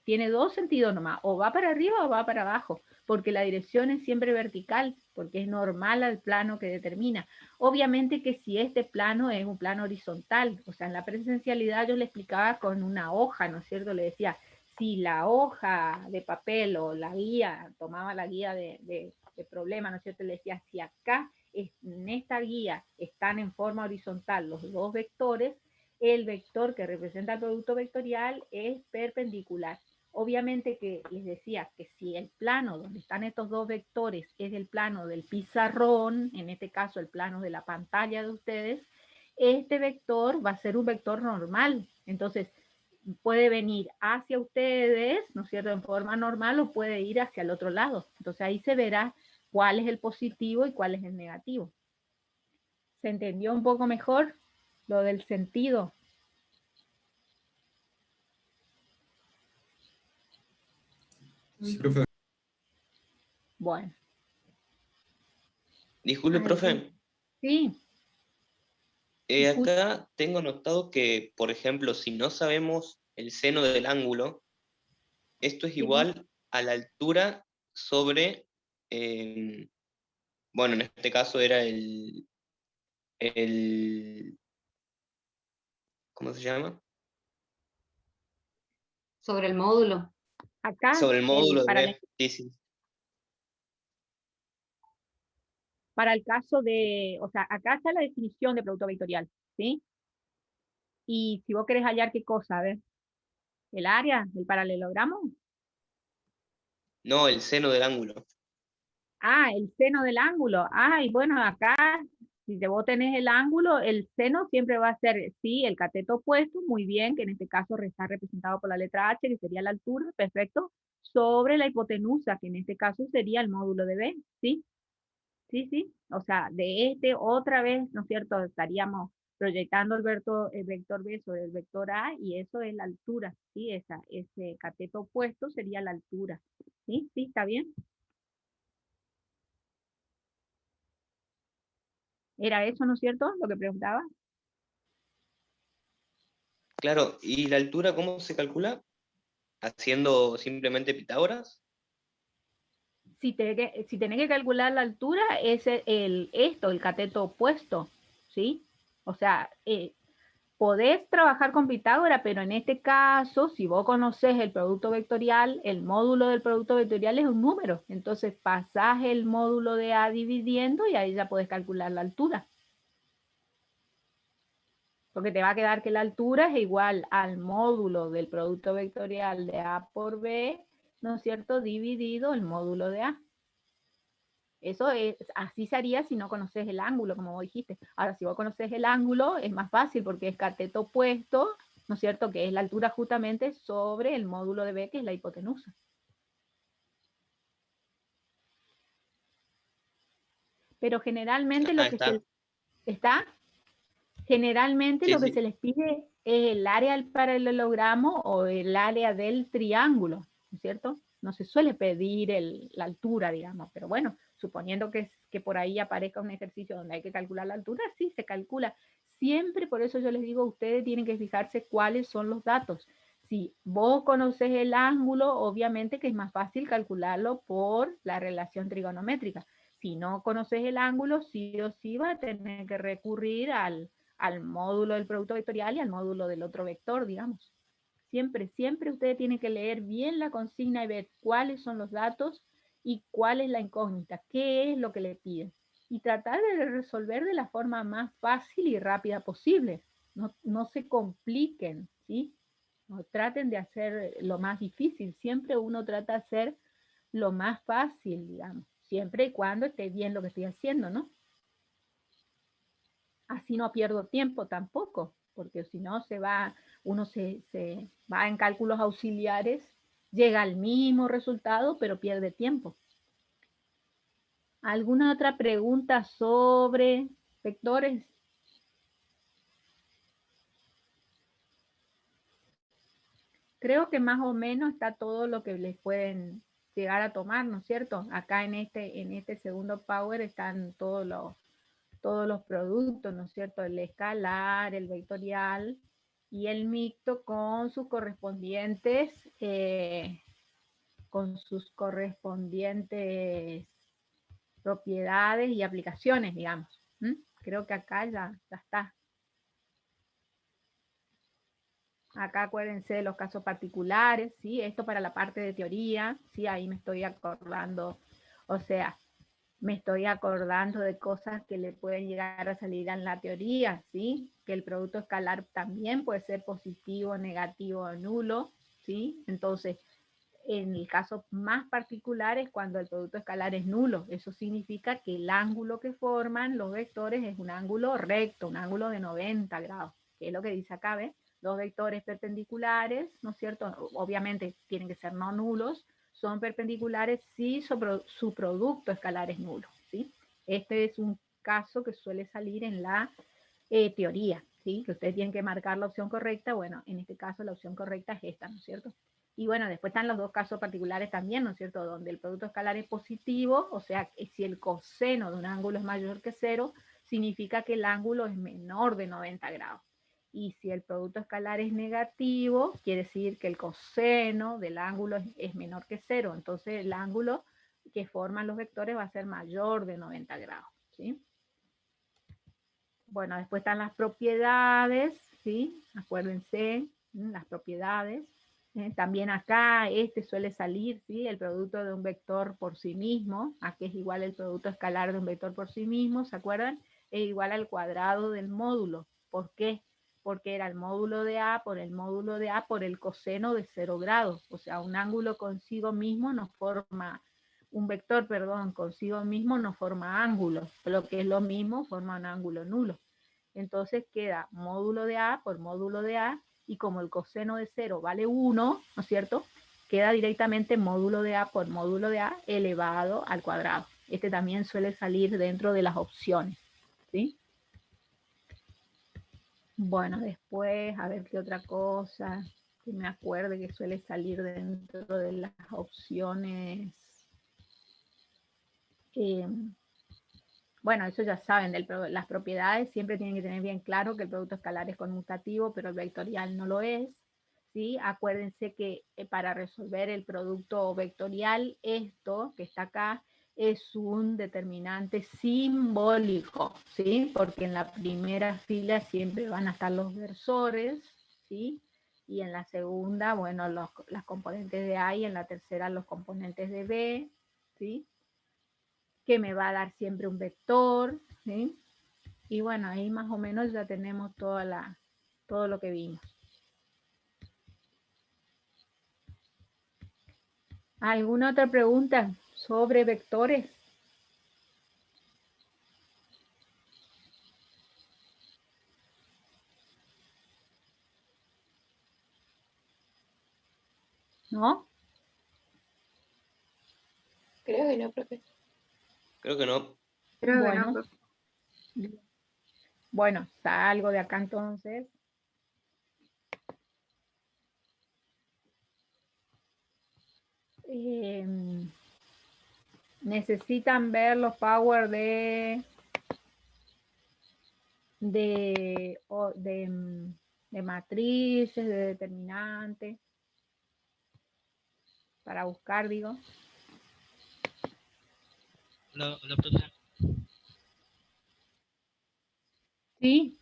Tiene dos sentidos nomás, o va para arriba o va para abajo, porque la dirección es siempre vertical, porque es normal al plano que determina. Obviamente que si este plano es un plano horizontal, o sea, en la presencialidad yo le explicaba con una hoja, ¿no es cierto? Le decía, si la hoja de papel o la guía, tomaba la guía de problema, ¿no es cierto? Le decía, si acá en esta guía están en forma horizontal los dos vectores, el vector que representa el producto vectorial es perpendicular. Obviamente que les decía que si el plano donde están estos dos vectores es el plano del pizarrón, en este caso el plano de la pantalla de ustedes, este vector va a ser un vector normal. Entonces, puede venir hacia ustedes, ¿no es cierto?, en forma normal, o puede ir hacia el otro lado. Entonces ahí se verá cuál es el positivo y cuál es el negativo. ¿Se entendió un poco mejor lo del sentido? Sí, profe. Bueno. Disculpe, profe. Sí. Acá tengo notado que, por ejemplo, si no sabemos el seno del ángulo, esto es igual a la altura sobre, bueno, en este caso era ¿cómo se llama? Sobre el módulo. Acá, Sobre el módulo de para B. Sí, sí. el caso de, o sea, acá está la definición de producto vectorial, ¿sí? Y si vos querés hallar qué cosa, a ver, el área, el paralelogramo. No, el seno del ángulo. Ah, el seno del ángulo. Ay, bueno, acá, si vos tenés el ángulo, el seno siempre va a ser, sí, el cateto opuesto, muy bien, que en este caso está representado por la letra H, que sería la altura, perfecto, sobre la hipotenusa, que en este caso sería el módulo de B, ¿sí? Sí, sí, o sea, de otra vez, ¿no es cierto? Estaríamos proyectando el vector B sobre el vector A, y eso es la altura, ¿sí? Ese cateto opuesto sería la altura, ¿sí? ¿Sí? ¿Está bien? ¿Era eso, no es cierto? Lo que preguntaba. Claro, ¿y la altura cómo se calcula? ¿Haciendo simplemente Pitágoras? Si tenés que calcular la altura, es el cateto opuesto, ¿sí? O sea, podés trabajar con Pitágoras, pero en este caso, si vos conocés el producto vectorial, el módulo del producto vectorial es un número. Entonces pasás el módulo de A dividiendo y ahí ya podés calcular la altura. Porque te va a quedar que la altura es igual al módulo del producto vectorial de A por B, ¿no es cierto?, dividido el módulo de A. Eso así se haría si no conoces el ángulo, como vos dijiste. Ahora, si vos conoces el ángulo, es más fácil porque es cateto opuesto, ¿no es cierto?, que es la altura justamente sobre el módulo de B, que es la hipotenusa. Pero generalmente lo que Está. ¿Está? Generalmente Sí, lo que sí. se les pide es el área del paralelogramo o el área del triángulo, ¿no es cierto? No se suele pedir la altura, digamos, pero bueno, suponiendo que por ahí aparezca un ejercicio donde hay que calcular la altura, sí, se calcula. Siempre, por eso yo les digo, ustedes tienen que fijarse cuáles son los datos. Si vos conoces el ángulo, obviamente que es más fácil calcularlo por la relación trigonométrica. Si no conoces el ángulo, sí o sí va a tener que recurrir al módulo del producto vectorial y al módulo del otro vector, digamos. Siempre, siempre ustedes tienen que leer bien la consigna y ver cuáles son los datos y cuál es la incógnita, qué es lo que le piden. Y tratar de resolver de la forma más fácil y rápida posible. no se compliquen, ¿sí? No traten de hacer lo más difícil, siempre uno trata de hacer lo más fácil, digamos, siempre y cuando esté bien lo que estoy haciendo, ¿no? Así no pierdo tiempo tampoco, porque si no uno se va en cálculos auxiliares, llega al mismo resultado, pero pierde tiempo. ¿Alguna otra pregunta sobre vectores? Creo que más o menos está todo lo que les pueden llegar a tomar, ¿no es cierto? Acá en este segundo Power están todos los productos, ¿no es cierto? El escalar, el vectorial y el mixto con sus correspondientes propiedades y aplicaciones, digamos. Creo que acá ya está. Acá acuérdense de los casos particulares, ¿sí? Esto para la parte de teoría, ¿sí? Ahí me estoy acordando, o sea, me estoy acordando de cosas que le pueden llegar a salir en la teoría, ¿sí? Que el producto escalar también puede ser positivo, negativo o nulo, ¿sí? Entonces, en el caso más particular es cuando el producto escalar es nulo. Eso significa que el ángulo que forman los vectores es un ángulo recto, un ángulo de 90 grados, que es lo que dice acá, ¿ves? Dos vectores perpendiculares, ¿no es cierto? Obviamente tienen que ser no nulos, son perpendiculares si su producto escalar es nulo, ¿sí? Este es un caso que suele salir en la teoría, ¿sí? Que ustedes tienen que marcar la opción correcta. Bueno, en este caso la opción correcta es esta, ¿no es cierto? Y bueno, después están los dos casos particulares también, ¿no es cierto? Donde el producto escalar es positivo, o sea, que si el coseno de un ángulo es mayor que 0, significa que el ángulo es menor de 90 grados. Y si el producto escalar es negativo, quiere decir que el coseno del ángulo es menor que 0. Entonces el ángulo que forman los vectores va a ser mayor de 90 grados, ¿sí? Bueno, después están las propiedades, ¿sí? Acuérdense, las propiedades. También acá suele salir, ¿sí? El producto de un vector por sí mismo. Aquí es igual el producto escalar de un vector por sí mismo, ¿se acuerdan? Es igual al cuadrado del módulo. ¿Por qué? Porque era el módulo de A por el módulo de A por el coseno de 0 grados. O sea, un ángulo consigo mismo no forma, un vector, perdón, consigo mismo no forma ángulos. Lo que es lo mismo forma un ángulo nulo. Entonces queda módulo de A por módulo de A, y como el coseno de 0 vale 1, ¿no es cierto? Queda directamente módulo de A por módulo de A elevado al cuadrado. Este también suele salir dentro de las opciones, ¿sí? Bueno, después, a ver qué otra cosa que me acuerde que suele salir dentro de las opciones. Bueno, eso ya saben, las propiedades siempre tienen que tener bien claro que el producto escalar es conmutativo, pero el vectorial no lo es, ¿sí? Acuérdense que para resolver el producto vectorial, esto que está acá es un determinante simbólico, ¿sí? Porque en la primera fila siempre van a estar los versores, ¿sí? Y en la segunda, bueno, las componentes de A, y en la tercera los componentes de B, ¿sí? Que me va a dar siempre un vector, ¿sí? Y bueno, ahí más o menos ya tenemos todo lo que vimos. ¿Alguna otra pregunta sobre vectores? ¿No? Creo que no, profe. Creo que no. Creo que no, Bueno, profe. bueno, salgo de acá entonces. Necesitan ver los power de matrices, de determinantes, para buscar, digo. La profe, Sí,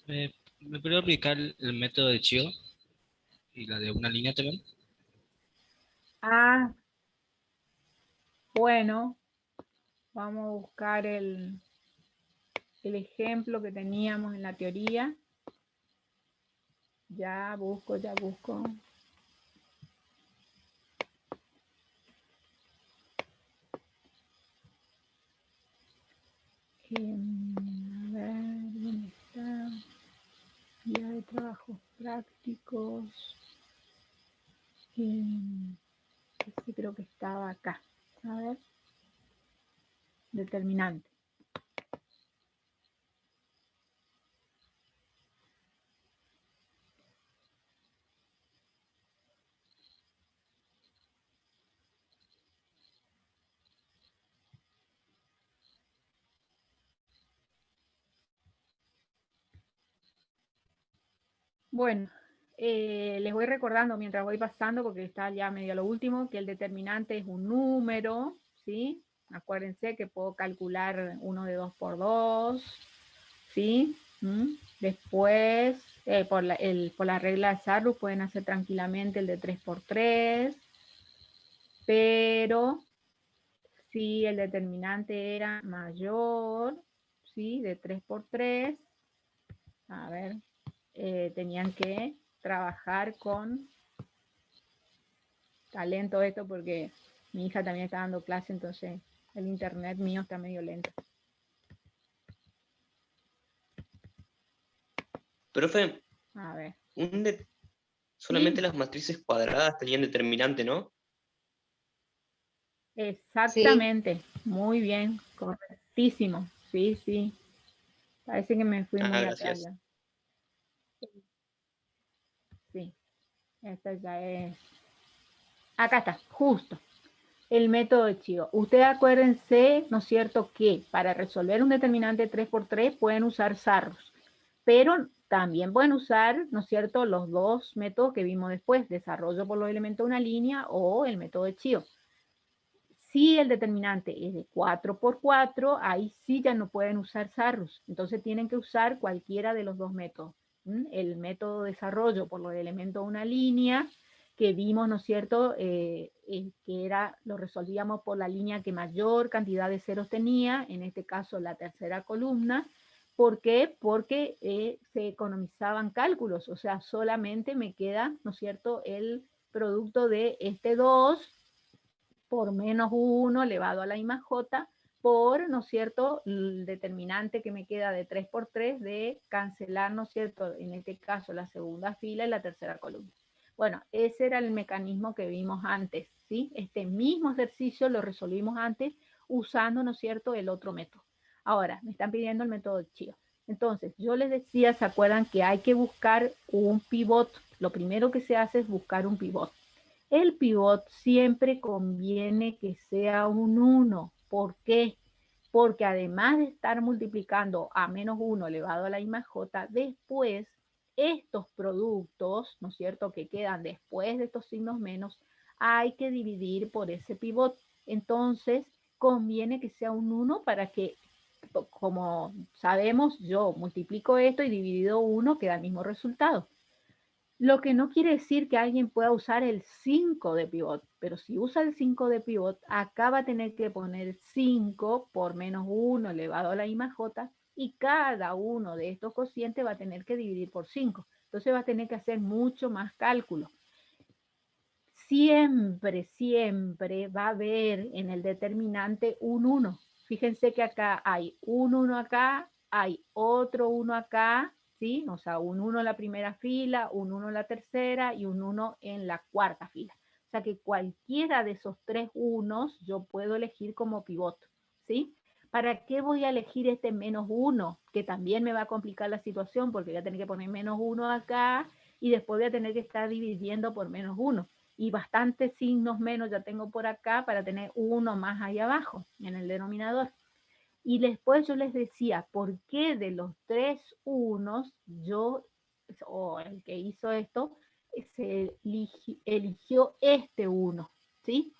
¿me puede aplicar el método de Chio y la de una línea también? bueno, vamos a buscar el ejemplo que teníamos en la teoría. Ya busco, ya busco. A ver, ¿dónde está? Guía de trabajos prácticos. Sí, creo que estaba acá. A ver. Determinante. Bueno, les voy recordando mientras voy pasando, porque está ya medio lo último, que el determinante es un número, ¿sí? Acuérdense que puedo calcular uno de 2 por 2, ¿sí? Después, por la regla de Sarrus pueden hacer tranquilamente el de 3 por 3, pero si el determinante era mayor, ¿sí? De 3 por 3, a ver, tenían que trabajar con talento esto, porque mi hija también está dando clase, entonces el internet mío está medio lento. Profe, A ver. solamente las matrices cuadradas tenían determinante, ¿no? Exactamente, muy bien, correctísimo, sí, sí. Parece que me fui muy atrás Gracias. ya. Sí, esta ya es. Acá está, justo. El método de Chivo. Ustedes acuérdense, ¿no es cierto?, que para resolver un determinante 3×3 pueden usar Sarrus, pero también pueden usar, ¿no es cierto?, los dos métodos que vimos después, desarrollo por los elementos de una línea o el método de Chivo. Si el determinante es de 4×4, ahí sí ya no pueden usar Sarrus, entonces tienen que usar cualquiera de los dos métodos. El método de desarrollo por los elementos de una línea, que vimos, ¿no es cierto?, que lo resolvíamos por la línea que mayor cantidad de ceros tenía, en este caso la tercera columna. ¿Por qué? Porque se economizaban cálculos, o sea, solamente me queda, ¿no es cierto?, el producto de este 2 por menos 1 elevado a la I más J por, ¿no es cierto?, el determinante que me queda de 3×3 de cancelar, ¿no es cierto?, en este caso la segunda fila y la tercera columna. Bueno, ese era el mecanismo que vimos antes, ¿sí? Este mismo ejercicio lo resolvimos antes usando, ¿no es cierto?, el otro método. Ahora, me están pidiendo el método de Chivo. Entonces, yo les decía, ¿se acuerdan que hay que buscar un pivot? Lo primero que se hace es buscar un pivot. El pivot siempre conviene que sea un 1. ¿Por qué? Porque además de estar multiplicando a menos 1 elevado a la I más J, después estos productos, ¿no es cierto?, que quedan después de estos signos menos, hay que dividir por ese pivot. Entonces, conviene que sea un 1 para que, como sabemos, yo multiplico esto y dividido 1 queda el mismo resultado. Lo que no quiere decir que alguien pueda usar el 5 de pivot, pero si usa el 5 de pivot, acá va a tener que poner 5 por menos 1 elevado a la I más J, y cada uno de estos cocientes va a tener que dividir por 5. Entonces va a tener que hacer mucho más cálculo. Siempre, siempre va a haber en el determinante un 1. Fíjense que acá hay un 1 acá, hay otro 1 acá, ¿sí? O sea, un 1 en la primera fila, un 1 en la tercera y un 1 en la cuarta fila. O sea que cualquiera de esos 3 unos yo puedo elegir como pivot, ¿sí? ¿Para qué voy a elegir este menos 1? Que también me va a complicar la situación porque voy a tener que poner menos 1 acá y después voy a tener que estar dividiendo por menos 1. Y bastantes signos menos ya tengo por acá para tener uno más ahí abajo en el denominador. Y después yo les decía, ¿por qué de los 3 unos el que hizo esto, se eligió este 1, ¿sí?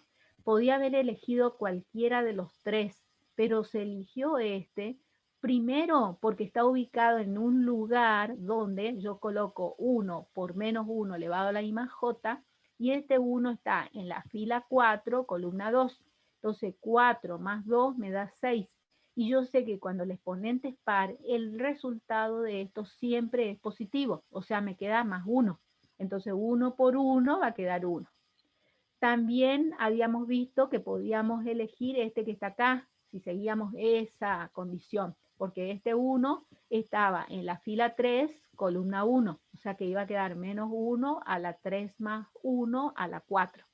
Podía haber elegido cualquiera de los 3, pero se eligió este, primero porque está ubicado en un lugar donde yo coloco 1 por menos 1 elevado a la I más J, y este 1 está en la fila 4, columna 2. Entonces 4 más 2 me da 6. Y yo sé que cuando el exponente es par, el resultado de esto siempre es positivo, o sea, me queda más 1. Entonces 1 por 1 va a quedar 1. También habíamos visto que podíamos elegir este que está acá, si seguíamos esa condición, porque este 1 estaba en la fila 3, columna 1, o sea que iba a quedar menos 1 a la 3 más 1 a la 4.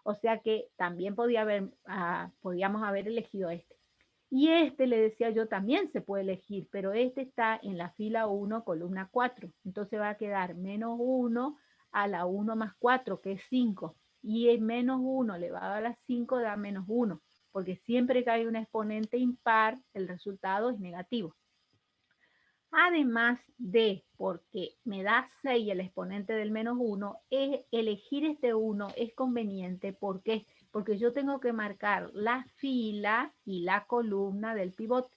O sea que también podíamos haber elegido este. Y este, le decía yo, también se puede elegir, pero este está en la fila 1, columna 4. Entonces va a quedar menos 1 a la 1 más 4, que es 5. Y el menos 1 elevado a la 5 da menos 1, porque siempre que hay un exponente impar, el resultado es negativo. Además de, porque me da 6 el exponente del menos 1, elegir este 1 es conveniente. ¿Por qué? Porque yo tengo que marcar la fila y la columna del pivot.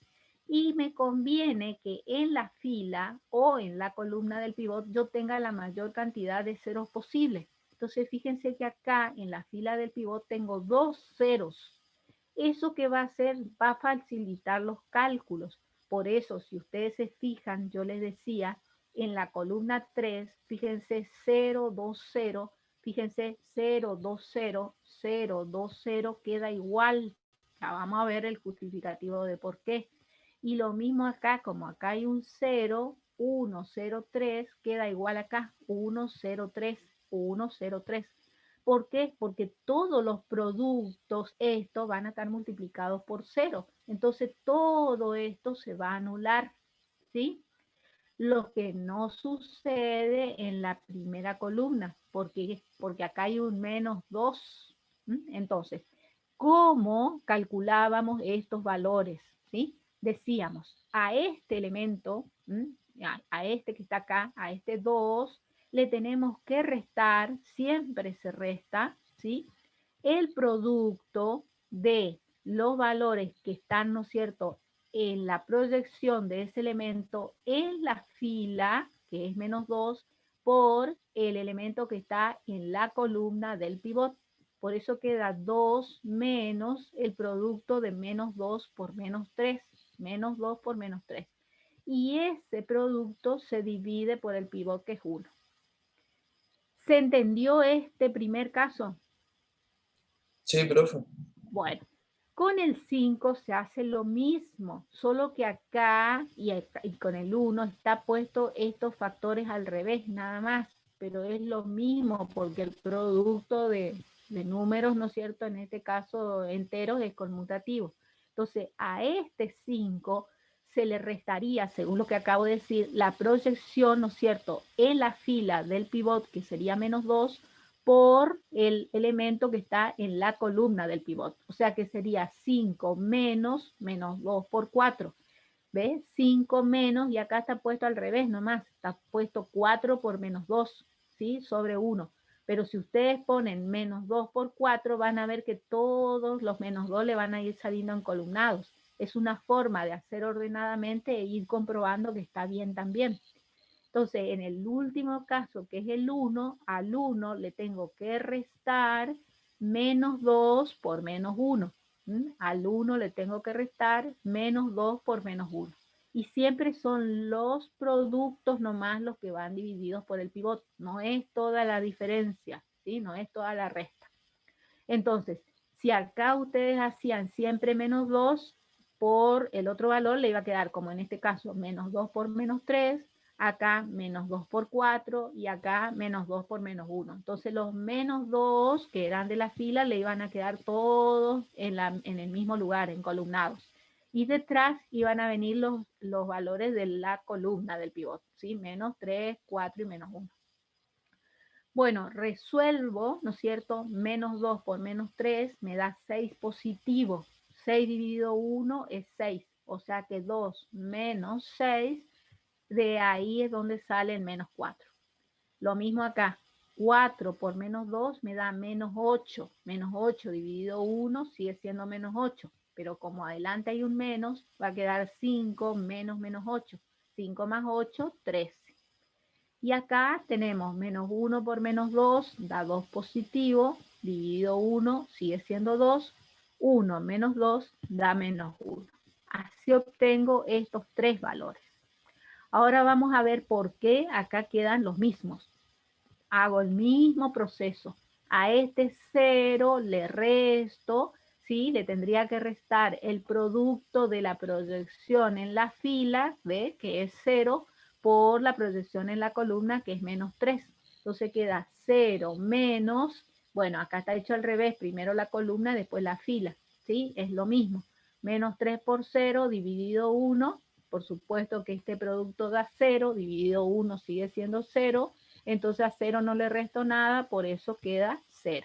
Y me conviene que en la fila o en la columna del pivot yo tenga la mayor cantidad de ceros posible. Entonces fíjense que acá en la fila del pivot tengo 2 ceros. ¿Eso qué va a hacer? Va a facilitar los cálculos. Por eso, si ustedes se fijan, yo les decía, en la columna 3, fíjense 0, 2, 0, fíjense 0, 2, 0, 0, 2, 0, queda igual. Ya vamos a ver el justificativo de por qué. Y lo mismo acá, como acá hay un 0, 1, 0, 3, queda igual acá, 1, 0, 3, 1, 0, 3. ¿Por qué? Porque todos los productos estos van a estar multiplicados por 0. Entonces todo esto se va a anular, ¿sí? Lo que no sucede en la primera columna, porque acá hay un menos 2. Entonces, ¿cómo calculábamos estos valores? ¿Sí? Decíamos, a este elemento, a este que está acá, a este 2, le tenemos que restar, siempre se resta, ¿sí? El producto de los valores que están, ¿no es cierto?, en la proyección de ese elemento en la fila, que es menos 2, por el elemento que está en la columna del pivot. Por eso queda 2 menos el producto de menos 2 por menos 3. Menos 2 por menos 3. Y ese producto se divide por el pivot, que es 1. ¿Se entendió este primer caso? Sí, profe. Bueno, con el 5 se hace lo mismo, solo que acá y con el 1 está puesto estos factores al revés, nada más, pero es lo mismo porque el producto de números, ¿no es cierto?, en este caso enteros, es conmutativo. Entonces, a este 5 se le restaría, según lo que acabo de decir, la proyección, ¿no es cierto?, en la fila del pivot, que sería menos 2, por el elemento que está en la columna del pivot. O sea que sería 5 menos 2 por 4. ¿Ves? 5 menos, y acá está puesto al revés nomás. Está puesto 4 por menos 2, ¿sí? Sobre 1. Pero si ustedes ponen menos 2 por 4, van a ver que todos los menos 2 le van a ir saliendo encolumnados. Es una forma de hacer ordenadamente e ir comprobando que está bien también. Entonces, en el último caso, que es el 1, al 1 le tengo que restar menos 2 por menos 1. Al 1 le tengo que restar menos 2 por menos 1. Y siempre son los productos nomás los que van divididos por el pivot. No es toda la diferencia, ¿sí? No es toda la resta. Entonces, si acá ustedes hacían siempre menos 2, por el otro valor le iba a quedar, como en este caso, menos 2 por menos 3, acá menos 2 por 4 y acá menos 2 por menos 1. Entonces los menos 2 que eran de la fila le iban a quedar todos en el mismo lugar, encolumnados. Y detrás iban a venir los valores de la columna del pivot, ¿sí? Menos 3, 4 y menos 1. Bueno, resuelvo, ¿no es cierto? Menos 2 por menos 3 me da 6 positivo. 6 dividido 1 es 6. O sea que 2 menos 6, de ahí es donde sale el menos 4. Lo mismo acá. 4 por menos 2 me da menos 8. Menos 8 dividido 1 sigue siendo menos 8. Pero como adelante hay un menos, va a quedar 5 menos menos 8. 5 más 8, 13. Y acá tenemos menos 1 por menos 2, da 2 positivo, dividido 1 sigue siendo 2, 1 menos 2 da menos 1. Así obtengo estos tres valores. Ahora vamos a ver por qué acá quedan los mismos. Hago el mismo proceso. A este 0 le resto, ¿sí? Le tendría que restar el producto de la proyección en la fila, ¿ve? Que es 0, por la proyección en la columna, que es menos 3. Entonces queda 0 menos, bueno, acá está hecho al revés, primero la columna, después la fila, ¿sí? Es lo mismo. Menos 3 por 0 dividido 1, por supuesto que este producto da 0, dividido 1 sigue siendo 0, entonces a 0 no le resto nada, por eso queda 0.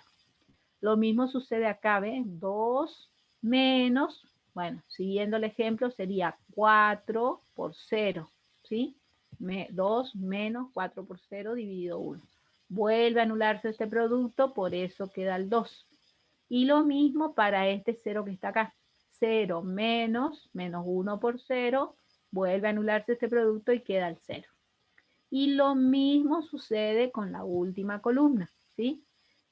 Lo mismo sucede acá, ¿ven? 2 menos, bueno, siguiendo el ejemplo, sería 4 por 0, ¿sí? 2 menos 4 por 0 dividido 1. Vuelve a anularse este producto, por eso queda el 2. Y lo mismo para este 0 que está acá. 0 menos 1 por 0, vuelve a anularse este producto y queda el 0. Y lo mismo sucede con la última columna, ¿sí?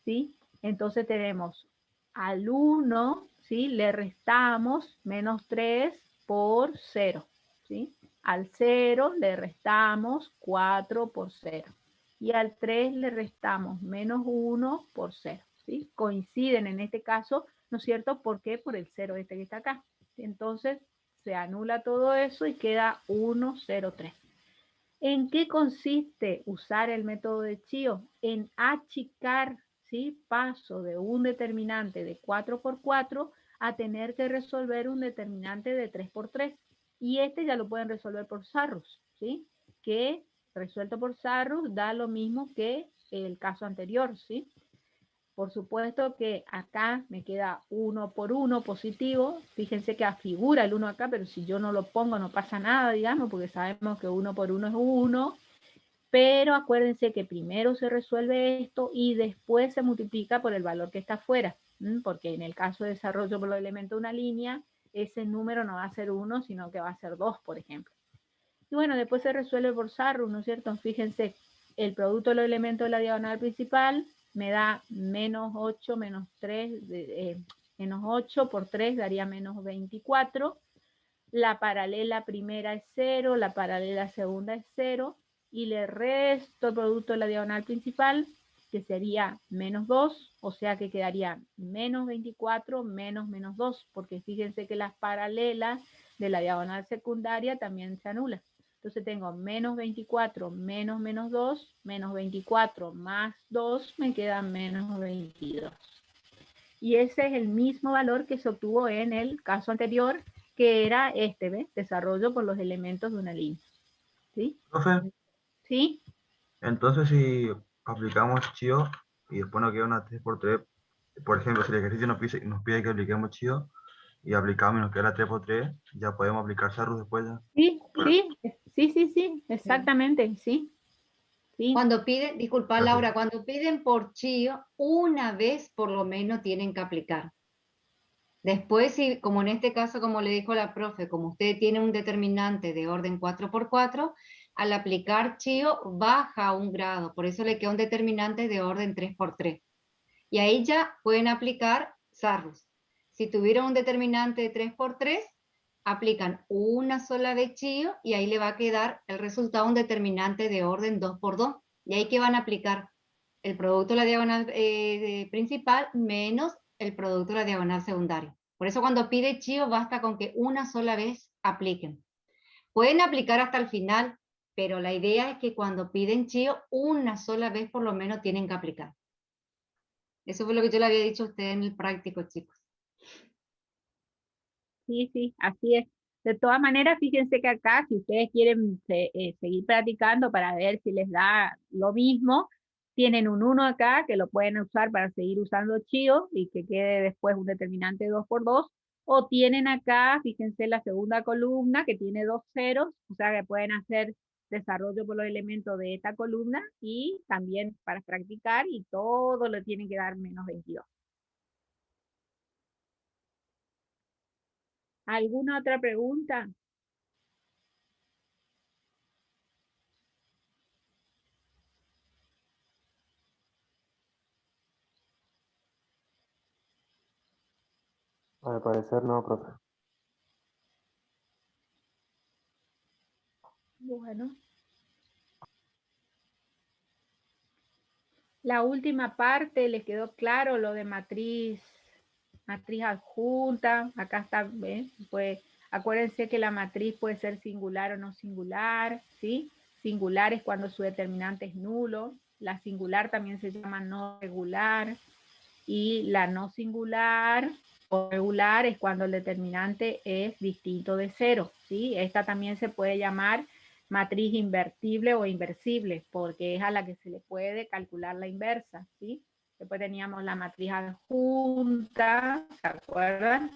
¿Sí? Entonces tenemos al 1, ¿sí? Le restamos menos 3 por 0, ¿sí? Al 0 le restamos 4 por 0. Y al 3 le restamos menos 1 por 0, ¿sí? Coinciden en este caso, ¿no es cierto? ¿Por qué? Por el 0 este que está acá. Entonces se anula todo eso y queda 1, 0, 3. ¿En qué consiste usar el método de Chío? En achicar, ¿sí? Paso de un determinante de 4 por 4 a tener que resolver un determinante de 3 por 3. Y este ya lo pueden resolver por Sarrus, ¿sí? Que resuelto por Sarrus da lo mismo que el caso anterior, ¿sí? Por supuesto que acá me queda 1 por 1 positivo. Fíjense que figura el 1 acá, pero si yo no lo pongo no pasa nada, digamos, porque sabemos que 1 por 1 es 1. Pero acuérdense que primero se resuelve esto y después se multiplica por el valor que está afuera. Porque en el caso de desarrollo por los elementos de una línea, ese número no va a ser 1, sino que va a ser 2, por ejemplo. Y bueno, después se resuelve por Sarrus, ¿no es cierto? Fíjense, el producto de los elementos de la diagonal principal me da menos 8, menos 3, menos 8 por 3 daría menos 24. La paralela primera es 0, la paralela segunda es 0, y le resto el producto de la diagonal principal, que sería menos 2, o sea que quedaría menos 24 menos menos 2, porque fíjense que las paralelas de la diagonal secundaria también se anulan. Entonces tengo menos 24 menos menos 2, menos 24 más 2, me queda menos 22. Y ese es el mismo valor que se obtuvo en el caso anterior, que era este, ¿ves? Desarrollo por los elementos de una línea. ¿Sí? Profe, ¿Sí? entonces si aplicamos Chío y después nos queda una 3x3, por ejemplo, si el ejercicio nos pide que apliquemos Chío y aplicamos y nos queda la 3x3, ya podemos aplicar Sarrus después ya. Sí, sí, exactamente, sí. Sí. Cuando piden, disculpa Gracias. Laura, cuando piden por Chío, una vez por lo menos tienen que aplicar. Después, si, como en este caso, como le dijo la profe, como usted tiene un determinante de orden 4x4, al aplicar Chío baja un grado, por eso le queda un determinante de orden 3x3. Y ahí ya pueden aplicar Sarrus. Si tuvieron un determinante de 3x3, aplican una sola vez Chío y ahí le va a quedar el resultado un determinante de orden 2x2. Y ahí que van a aplicar el producto de la diagonal principal menos el producto de la diagonal secundaria. Por eso cuando pide Chío basta con que una sola vez apliquen. Pueden aplicar hasta el final, pero la idea es que cuando piden Chío, una sola vez por lo menos tienen que aplicar. Eso fue lo que yo le había dicho a ustedes en el práctico, chicos. Sí, así es. De todas maneras, fíjense que acá, si ustedes quieren seguir practicando para ver si les da lo mismo, tienen un 1 acá que lo pueden usar para seguir usando Chío y que quede después un determinante 2x2, o tienen acá, fíjense la segunda columna que tiene 2 ceros, o sea que pueden hacer desarrollo por los elementos de esta columna y también para practicar y todo le tienen que dar menos 22. ¿Alguna otra pregunta? Al parecer no, profe. Bueno. La última parte, ¿les quedó claro lo de matriz adjunta? Acá está, ¿ven? Pues acuérdense que la matriz puede ser singular o no singular, ¿sí? Singular es cuando su determinante es nulo, la singular también se llama no regular, y la no singular o regular es cuando el determinante es distinto de cero, ¿sí? Esta también se puede llamar matriz invertible o inversible, porque es a la que se le puede calcular la inversa, ¿sí? Después teníamos la matriz adjunta, ¿se acuerdan?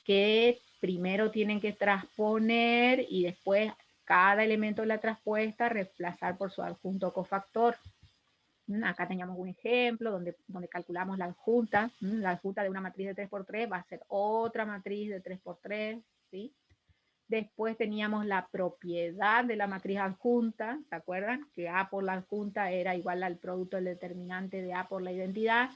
Que primero tienen que transponer y después cada elemento de la traspuesta reemplazar por su adjunto cofactor. Acá teníamos un ejemplo donde calculamos la adjunta. La adjunta de una matriz de 3×3 va a ser otra matriz de 3×3, ¿sí? Después teníamos la propiedad de la matriz adjunta, ¿se acuerdan? Que A por la adjunta era igual al producto del determinante de A por la identidad.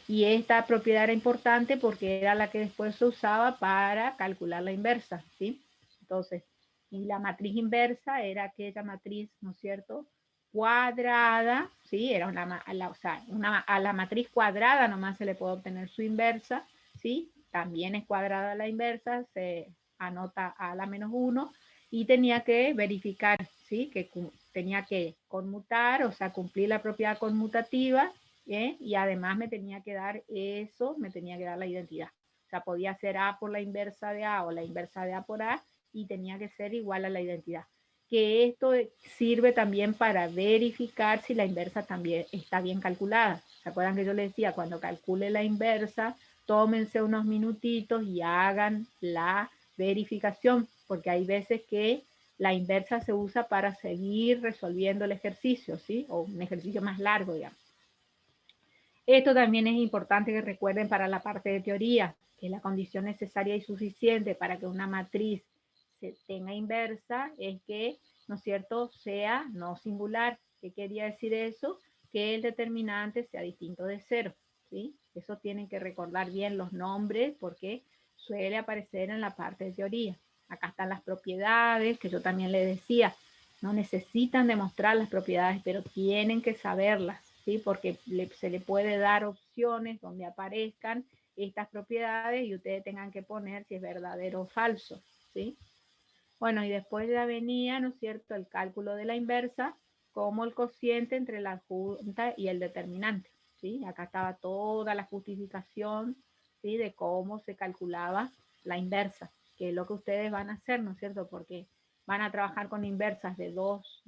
Y esta propiedad era importante porque era la que después se usaba para calcular la inversa, ¿sí? Entonces, y la matriz inversa era aquella matriz, ¿no es cierto?, cuadrada, ¿sí? Era a la matriz cuadrada nomás se le puede obtener su inversa, ¿sí? También es cuadrada la inversa, se anota a la menos 1, y tenía que verificar, ¿sí? Que tenía que conmutar, o sea, cumplir la propiedad conmutativa, y además me tenía que dar eso, me tenía que dar la identidad. O sea, podía ser A por la inversa de A o la inversa de A por A, y tenía que ser igual a la identidad. Que esto sirve también para verificar si la inversa también está bien calculada. ¿Se acuerdan que yo les decía, cuando calcule la inversa, tómense unos minutitos y hagan la verificación, porque hay veces que la inversa se usa para seguir resolviendo el ejercicio, ¿sí? O un ejercicio más largo, digamos. Esto también es importante que recuerden para la parte de teoría, que la condición necesaria y suficiente para que una matriz se tenga inversa es que, ¿no es cierto?, sea no singular. ¿Qué quería decir eso? Que el determinante sea distinto de cero, ¿sí? Eso tienen que recordar bien los nombres porque suele aparecer en la parte de teoría. Acá están las propiedades, que yo también les decía, no necesitan demostrar las propiedades, pero tienen que saberlas, ¿sí? Porque se le puede dar opciones donde aparezcan estas propiedades y ustedes tengan que poner si es verdadero o falso, ¿sí? Bueno, y después ya venía, ¿no es cierto?, el cálculo de la inversa como el cociente entre la adjunta y el determinante, ¿sí? Acá estaba toda la justificación, ¿sí?, de cómo se calculaba la inversa, que es lo que ustedes van a hacer, ¿no es cierto?, porque van a trabajar con inversas de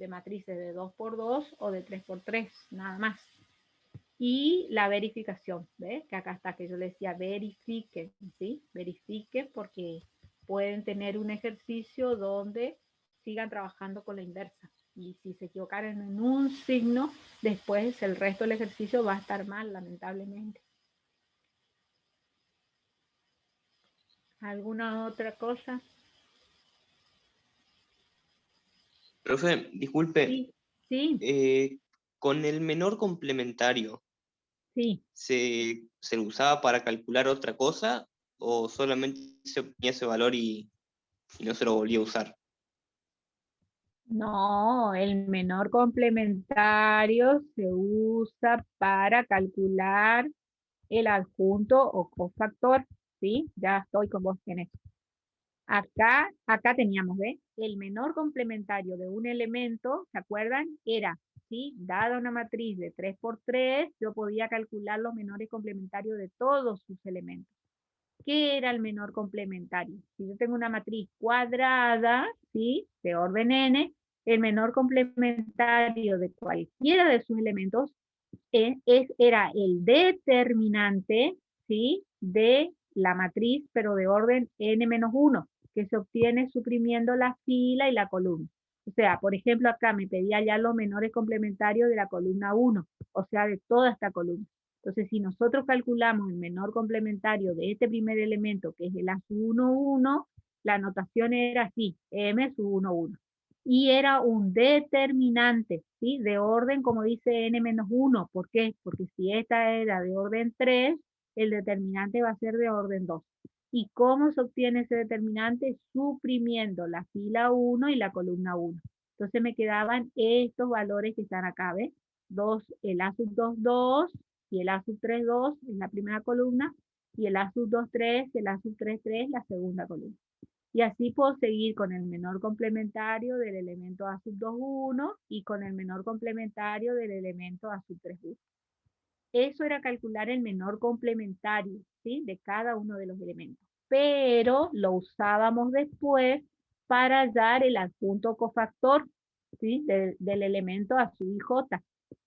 matrices de 2×2 o de 3×3, nada más. Y la verificación, ¿ves? Que acá está, que yo les decía verifiquen, ¿sí? Verifiquen porque pueden tener un ejercicio donde sigan trabajando con la inversa. Y si se equivocaran en un signo, después el resto del ejercicio va a estar mal, lamentablemente. ¿Alguna otra cosa? Profe, disculpe, Sí, sí, con el menor complementario, sí. ¿se lo usaba para calcular otra cosa o solamente se obtenía ese valor y no se lo volvía a usar? No, el menor complementario se usa para calcular el adjunto o cofactor, ¿sí? Ya estoy con vos en esto. Acá teníamos, ¿ves? El menor complementario de un elemento, ¿se acuerdan? Era, ¿sí? Dada una matriz de 3×3, yo podía calcular los menores complementarios de todos sus elementos. ¿Qué era el menor complementario? Si yo tengo una matriz cuadrada, ¿sí?, de orden n, el menor complementario de cualquiera de sus elementos era el determinante, ¿sí?, de la matriz, pero de orden n-1, que se obtiene suprimiendo la fila y la columna. O sea, por ejemplo, acá me pedía ya los menores complementarios de la columna 1, o sea, de toda esta columna. Entonces, si nosotros calculamos el menor complementario de este primer elemento, que es el A sub 1, 1, la notación era así, M sub 1, 1. Y era un determinante, ¿sí?, de orden, como dice n-1. ¿Por qué? Porque si esta era de orden 3, el determinante va a ser de orden 2. ¿Y cómo se obtiene ese determinante? Suprimiendo la fila 1 y la columna 1. Entonces me quedaban estos valores que están acá, ¿ves? 2, el A sub 2, 2, y el A sub 3, 2 en la primera columna, y el A sub 2, 3, el A sub 3, 3 la segunda columna. Y así puedo seguir con el menor complementario del elemento A sub 2, 1 y con el menor complementario del elemento A sub 3, 1. Eso era calcular el menor complementario, ¿sí? De cada uno de los elementos. Pero lo usábamos después para hallar el adjunto cofactor, ¿sí? Del elemento A sub i j.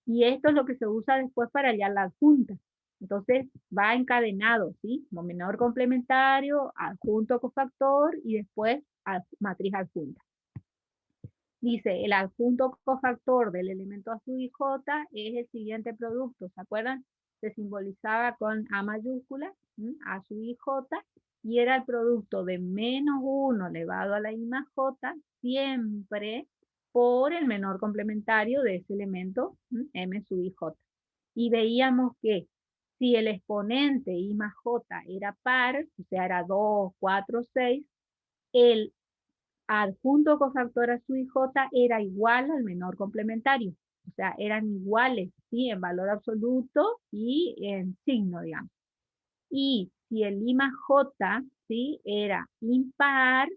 Y esto es lo que se usa después para hallar la adjunta. Entonces va encadenado, ¿sí? Como menor complementario, adjunto cofactor y después matriz adjunta. Dice, el adjunto cofactor del elemento A sub i j es el siguiente producto, ¿se acuerdan? Se simbolizaba con A mayúscula, A sub i j, y era el producto de menos 1 elevado a la I más j, siempre por el menor complementario de ese elemento, M sub i j. Y veíamos que si el exponente I más j era par, o sea, era 2, 4, 6, el adjunto cofactor A sub i j era igual al menor complementario. O sea, eran iguales, ¿sí? En valor absoluto y en signo, digamos. Y si el I más j, ¿sí? Era impar,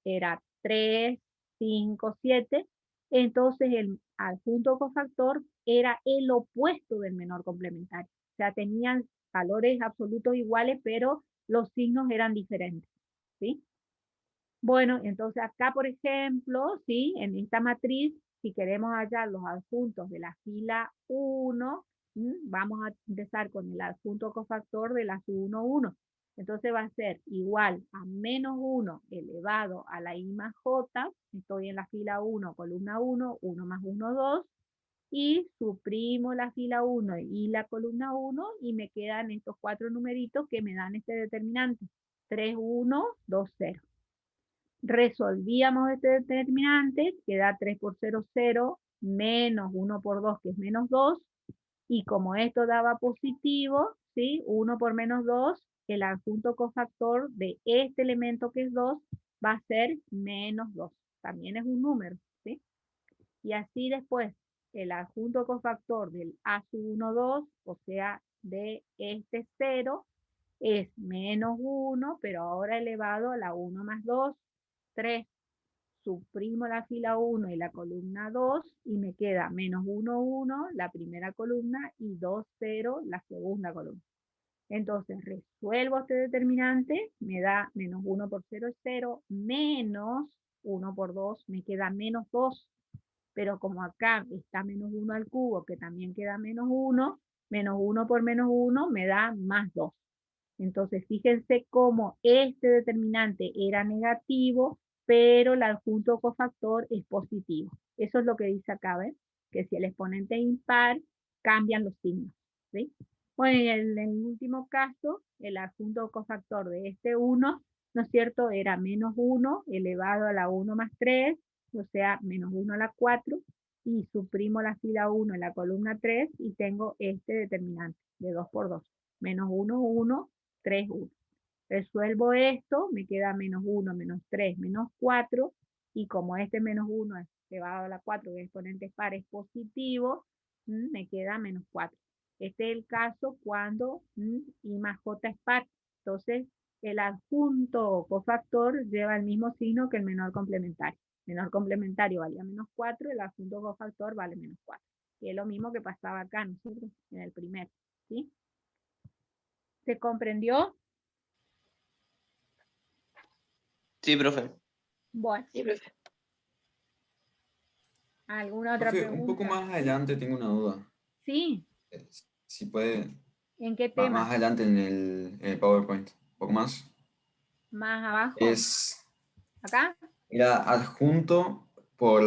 era 3, 5, 7, entonces el adjunto cofactor era el opuesto del menor complementario. O sea, tenían valores absolutos iguales, pero los signos eran diferentes, ¿sí? Bueno, entonces acá, por ejemplo, ¿sí? En esta matriz, si queremos hallar los adjuntos de la fila 1, vamos a empezar con el adjunto cofactor de la sub 1, 1. Entonces va a ser igual a menos 1 elevado a la I más J. Estoy en la fila 1, columna 1, 1 más 1, 2. Y suprimo la fila 1 y la columna 1 y me quedan estos 4 numeritos que me dan este determinante. 3, 1, 2, 0. Resolvíamos este determinante, que da 3 por 0, 0, menos 1 por 2, que es menos 2, y como esto daba positivo, ¿sí? 1 por menos 2, el adjunto cofactor de este elemento que es 2 va a ser menos 2. También es un número, ¿sí? Y así después, el adjunto cofactor del A sub 1, 2, o sea, de este 0, es menos 1, pero ahora elevado a la 1 más 2, 3, suprimo la fila 1 y la columna 2 y me queda menos 1, 1 la primera columna y 2, 0 la segunda columna. Entonces resuelvo este determinante, me da menos 1 por 0 es 0, menos 1 por 2 me queda menos 2, pero como acá está menos 1 al cubo, que también queda menos 1 por menos 1 me da más 2. Entonces, fíjense cómo este determinante era negativo, pero el adjunto cofactor es positivo. Eso es lo que dice acá, ¿ves? Que si el exponente es impar, cambian los signos, ¿sí? Bueno, en el último caso, el adjunto cofactor de este 1, ¿no es cierto? Era menos 1 elevado a la 1 más 3, o sea, menos 1 a la 4, y suprimo la fila 1 en la columna 3 y tengo este determinante de 2 por 2. Menos 1, 1, 3, 1. Resuelvo esto, me queda menos 1, menos 3, menos 4, y como este menos 1 es elevado a la 4, que el exponente par es positivo, me queda menos 4. Este es el caso cuando I más J es par. Entonces, el adjunto cofactor lleva el mismo signo que el menor complementario. El menor complementario valía menos 4, el adjunto cofactor vale menos 4. Y es lo mismo que pasaba acá, nosotros, en el primero, ¿sí? ¿Se comprendió? Sí, profe. Bueno. Sí, profe. ¿Alguna otra Profe, pregunta? un poco más adelante tengo una duda. Sí. Si puede, ¿En qué tema? más adelante en el PowerPoint, un poco más. ¿Más abajo? ¿Acá? Era adjunto por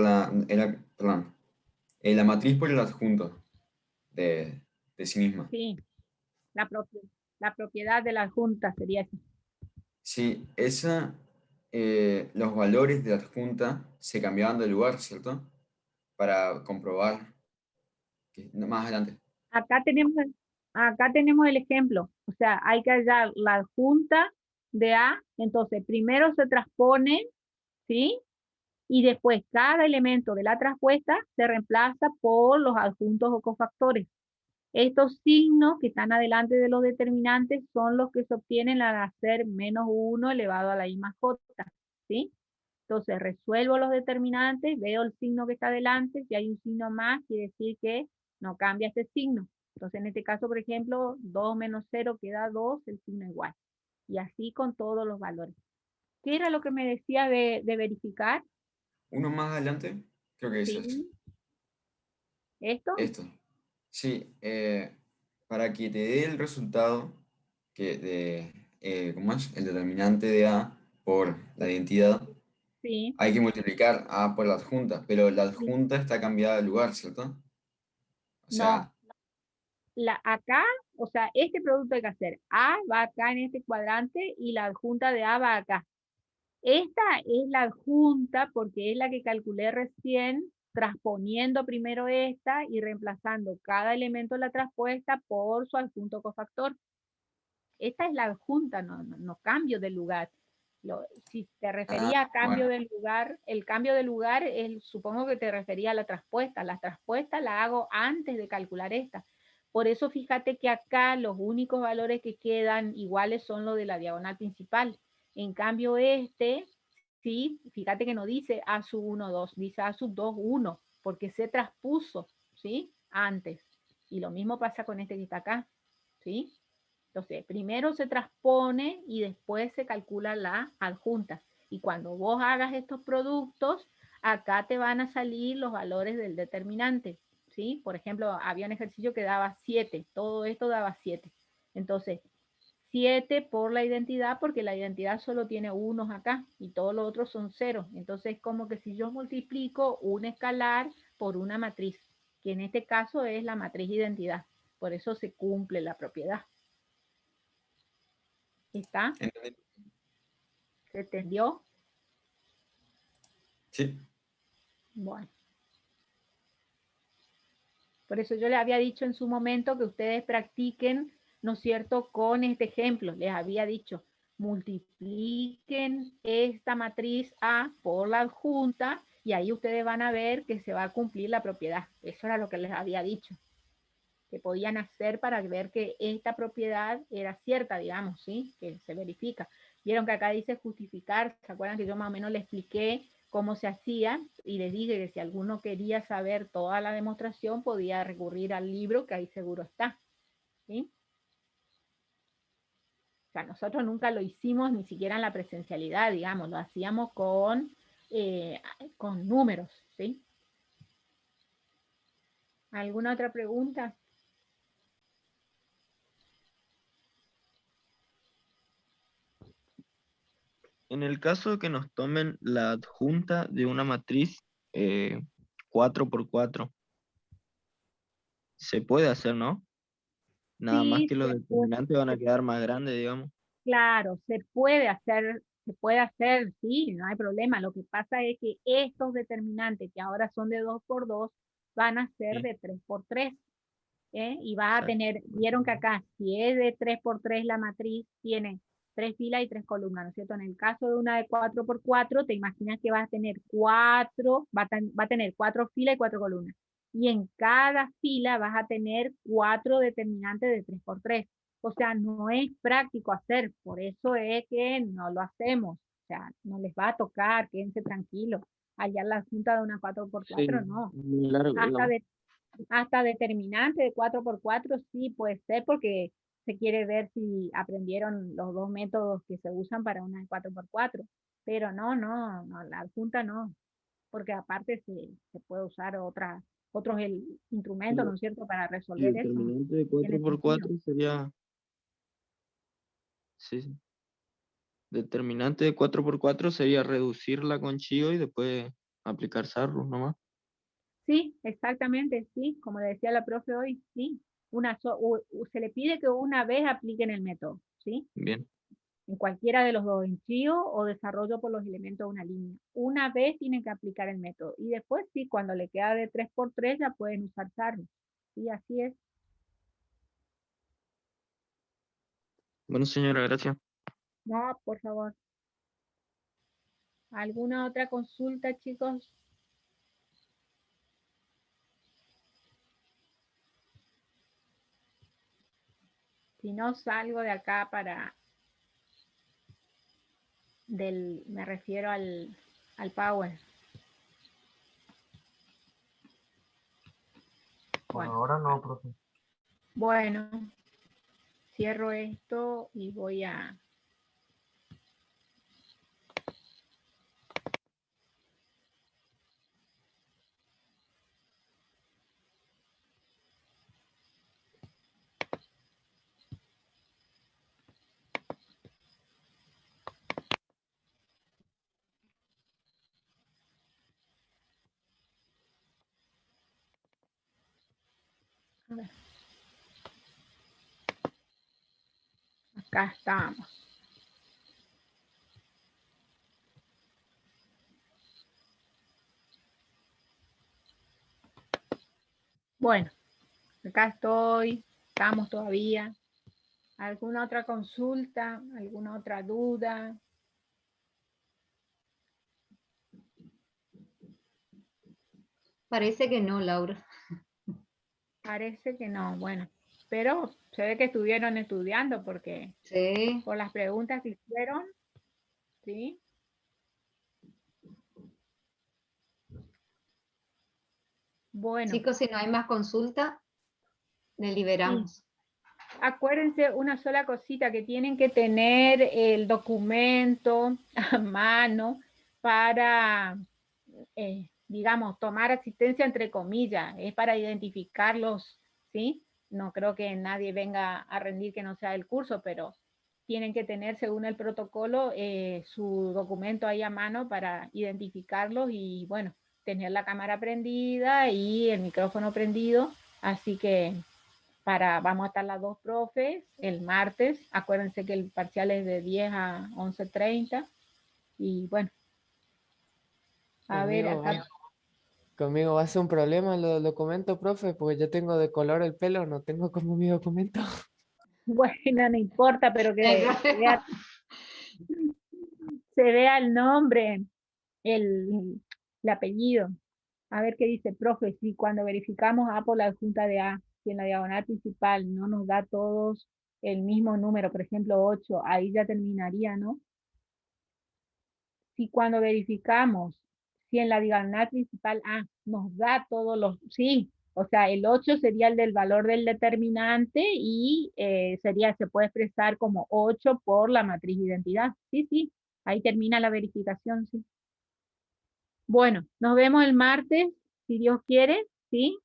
perdón, la matriz por el adjunto de sí misma. Sí, la propiedad de la adjunta sería eso. Sí, los valores de la adjunta se cambiaban de lugar, ¿cierto? Para comprobar más adelante. Acá tenemos el ejemplo. O sea, hay que hallar la adjunta de A. Entonces, primero se transpone, ¿sí? Y después cada elemento de la traspuesta se reemplaza por los adjuntos o cofactores. Estos signos que están adelante de los determinantes son los que se obtienen al hacer menos 1 elevado a la I más J, ¿sí? Entonces resuelvo los determinantes, veo el signo que está adelante, si hay un signo más, quiere decir que no cambia este signo. Entonces en este caso, por ejemplo, 2 menos 0 queda 2, el signo igual. Y así con todos los valores. ¿Qué era lo que me decía de verificar? Uno más adelante, creo que es Sí. ¿Esto? esto. Sí, para que te dé el resultado ¿cómo es? El determinante de A por la identidad, Sí. hay que multiplicar A por la adjunta, pero la Sí. adjunta está cambiada de lugar, ¿cierto? O No. sea, Acá, o sea, este producto hay que hacer. A va acá en este cuadrante y la adjunta de A va acá. Esta es la adjunta porque es la que calculé recién, transponiendo primero esta y reemplazando cada elemento de la traspuesta por su adjunto cofactor. Esta es la adjunta, no cambio de lugar. Si te refería a cambio bueno, de lugar, el cambio de lugar, supongo que te refería a la traspuesta. La traspuesta la hago antes de calcular esta. Por eso fíjate que acá los únicos valores que quedan iguales son los de la diagonal principal. En cambio sí, fíjate que no dice A sub 1, 2, dice A sub 2, 1, porque se traspuso, ¿sí? Antes. Y lo mismo pasa con este que está acá, ¿sí? Entonces, primero se transpone y después se calcula la adjunta. Y cuando vos hagas estos productos, acá te van a salir los valores del determinante, ¿sí? Por ejemplo, había un ejercicio que daba 7, todo esto daba 7. Entonces, 7 por la identidad, porque la identidad solo tiene unos acá y todos los otros son ceros. Entonces, como que si yo multiplico un escalar por una matriz, que en este caso es la matriz identidad. Por eso se cumple la propiedad. ¿Está? ¿entendí? ¿Se entendió? Sí. Bueno. Por eso yo les había dicho en su momento que ustedes practiquen, ¿no es cierto?, con este ejemplo. Les había dicho, multipliquen esta matriz A por la adjunta y ahí ustedes van a ver que se va a cumplir la propiedad. Eso era lo que les había dicho, que podían hacer para ver que esta propiedad era cierta, digamos, ¿sí? Que se verifica. Vieron que acá dice justificar, ¿se acuerdan que yo más o menos les expliqué cómo se hacía? Y les dije que si alguno quería saber toda la demostración, podía recurrir al libro, que ahí seguro está, ¿sí? O sea, nosotros nunca lo hicimos ni siquiera en la presencialidad, digamos, lo hacíamos con números, ¿sí? ¿Alguna otra pregunta? En el caso de que nos tomen la adjunta de una matriz 4×4, se puede hacer, ¿no? Nada más Sí, que los determinantes van a quedar más grandes, digamos. claro, se puede hacer, sí, no hay problema. Lo que pasa es que estos determinantes que ahora son de 2×2 van a ser Sí, de 3×3, ¿eh? Y vas a exacto. tener, vieron que acá, si es de 3×3 la matriz, tiene 3 filas y 3 columnas, ¿no es cierto? En el caso de una de 4×4, te imaginas que vas a tener va a tener 4 filas y 4 columnas. Y en cada fila vas a tener 4 determinantes de 3×3. O sea, no es práctico hacer, por eso es que no lo hacemos. O sea, no les va a tocar, quédense tranquilos. Allá en la junta de una 4×4, Sí, no. muy largo, Hasta, digamos. hasta determinante de 4×4 sí puede ser porque se quiere ver si aprendieron los dos métodos que se usan para una de 4×4. Pero no, la adjunta no, porque aparte se puede usar otros instrumentos, ¿no Pero es cierto?, para el resolver eso. determinante de Tiene sentido. 4×4 sería, sí, sí. Determinante de 4×4 sería reducirla con Chio y después aplicar Sarrus nomás. Sí, exactamente, sí, como le decía la profe hoy, sí. Se le pide que una vez apliquen el método, ¿sí? Bien. En cualquiera de los dos, en CHIO o desarrollo por los elementos de una línea. Una vez tienen que aplicar el método. Y después, sí, cuando le queda de 3×3 ya pueden usar Sarno. Sí, así es. Bueno, señora, gracias. No, por favor. ¿Alguna otra consulta, chicos? Si no, salgo de acá me refiero al Power. Por Bueno. ahora no, profe. Bueno, cierro esto y voy a... A ver. Acá estamos. Bueno, acá estoy, estamos todavía. ¿Alguna otra consulta? ¿Alguna otra duda? Parece que no, Laura. Parece que no, bueno. Pero se ve que estuvieron estudiando porque Sí. por las preguntas que hicieron, ¿sí? Bueno. Chicos, si no hay más consulta, deliberamos. Sí. Acuérdense una sola cosita, que tienen que tener el documento a mano para, digamos, tomar asistencia entre comillas, es para identificarlos, ¿sí? No creo que nadie venga a rendir que no sea el curso, pero tienen que tener, según el protocolo, su documento ahí a mano para identificarlos y, bueno, tener la cámara prendida y el micrófono prendido, así que vamos a estar las dos profes el martes. Acuérdense que el parcial es de 10 a 11:30. Y bueno, a ver acá. Conmigo va a ser un problema los documentos, profe, porque yo tengo de color el pelo, no tengo como mi documento. Bueno, no importa, pero que se vea el nombre, el apellido. A ver qué dice, profe, si cuando verificamos A por la adjunta de A, si en la diagonal principal no nos da todos el mismo número, por ejemplo 8, ahí ya terminaría, ¿no? Si cuando verificamos, si en la diagonal principal A nos da todos los, sí, o sea, el 8 sería el del valor del determinante y se puede expresar como 8 por la matriz de identidad. Sí, sí, ahí termina la verificación, sí. Bueno, nos vemos el martes, si Dios quiere, ¿sí?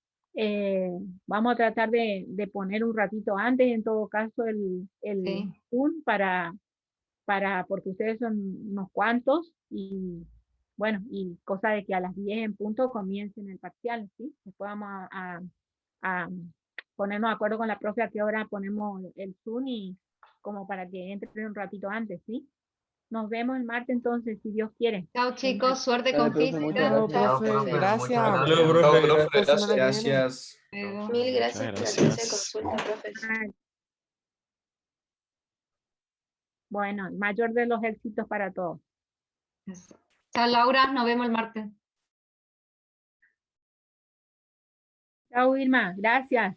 Vamos a tratar de poner un ratito antes, en todo caso, el Zoom porque ustedes son unos cuantos y bueno, y cosa de que a las 10 en punto comiencen el parcial, ¿sí? Después vamos a ponernos de acuerdo con la profe a qué hora ponemos el Zoom y como para que entre un ratito antes, ¿sí? Nos vemos el martes entonces, si Dios quiere. Chao chicos, suerte con física. Chao, profe, gracias. Chao, profe, gracias. Gracias. Mil gracias por la clase de consulta, profesor. Bueno, el mayor de los éxitos para todos. Chao Laura, nos vemos el martes. Chao Vilma, gracias.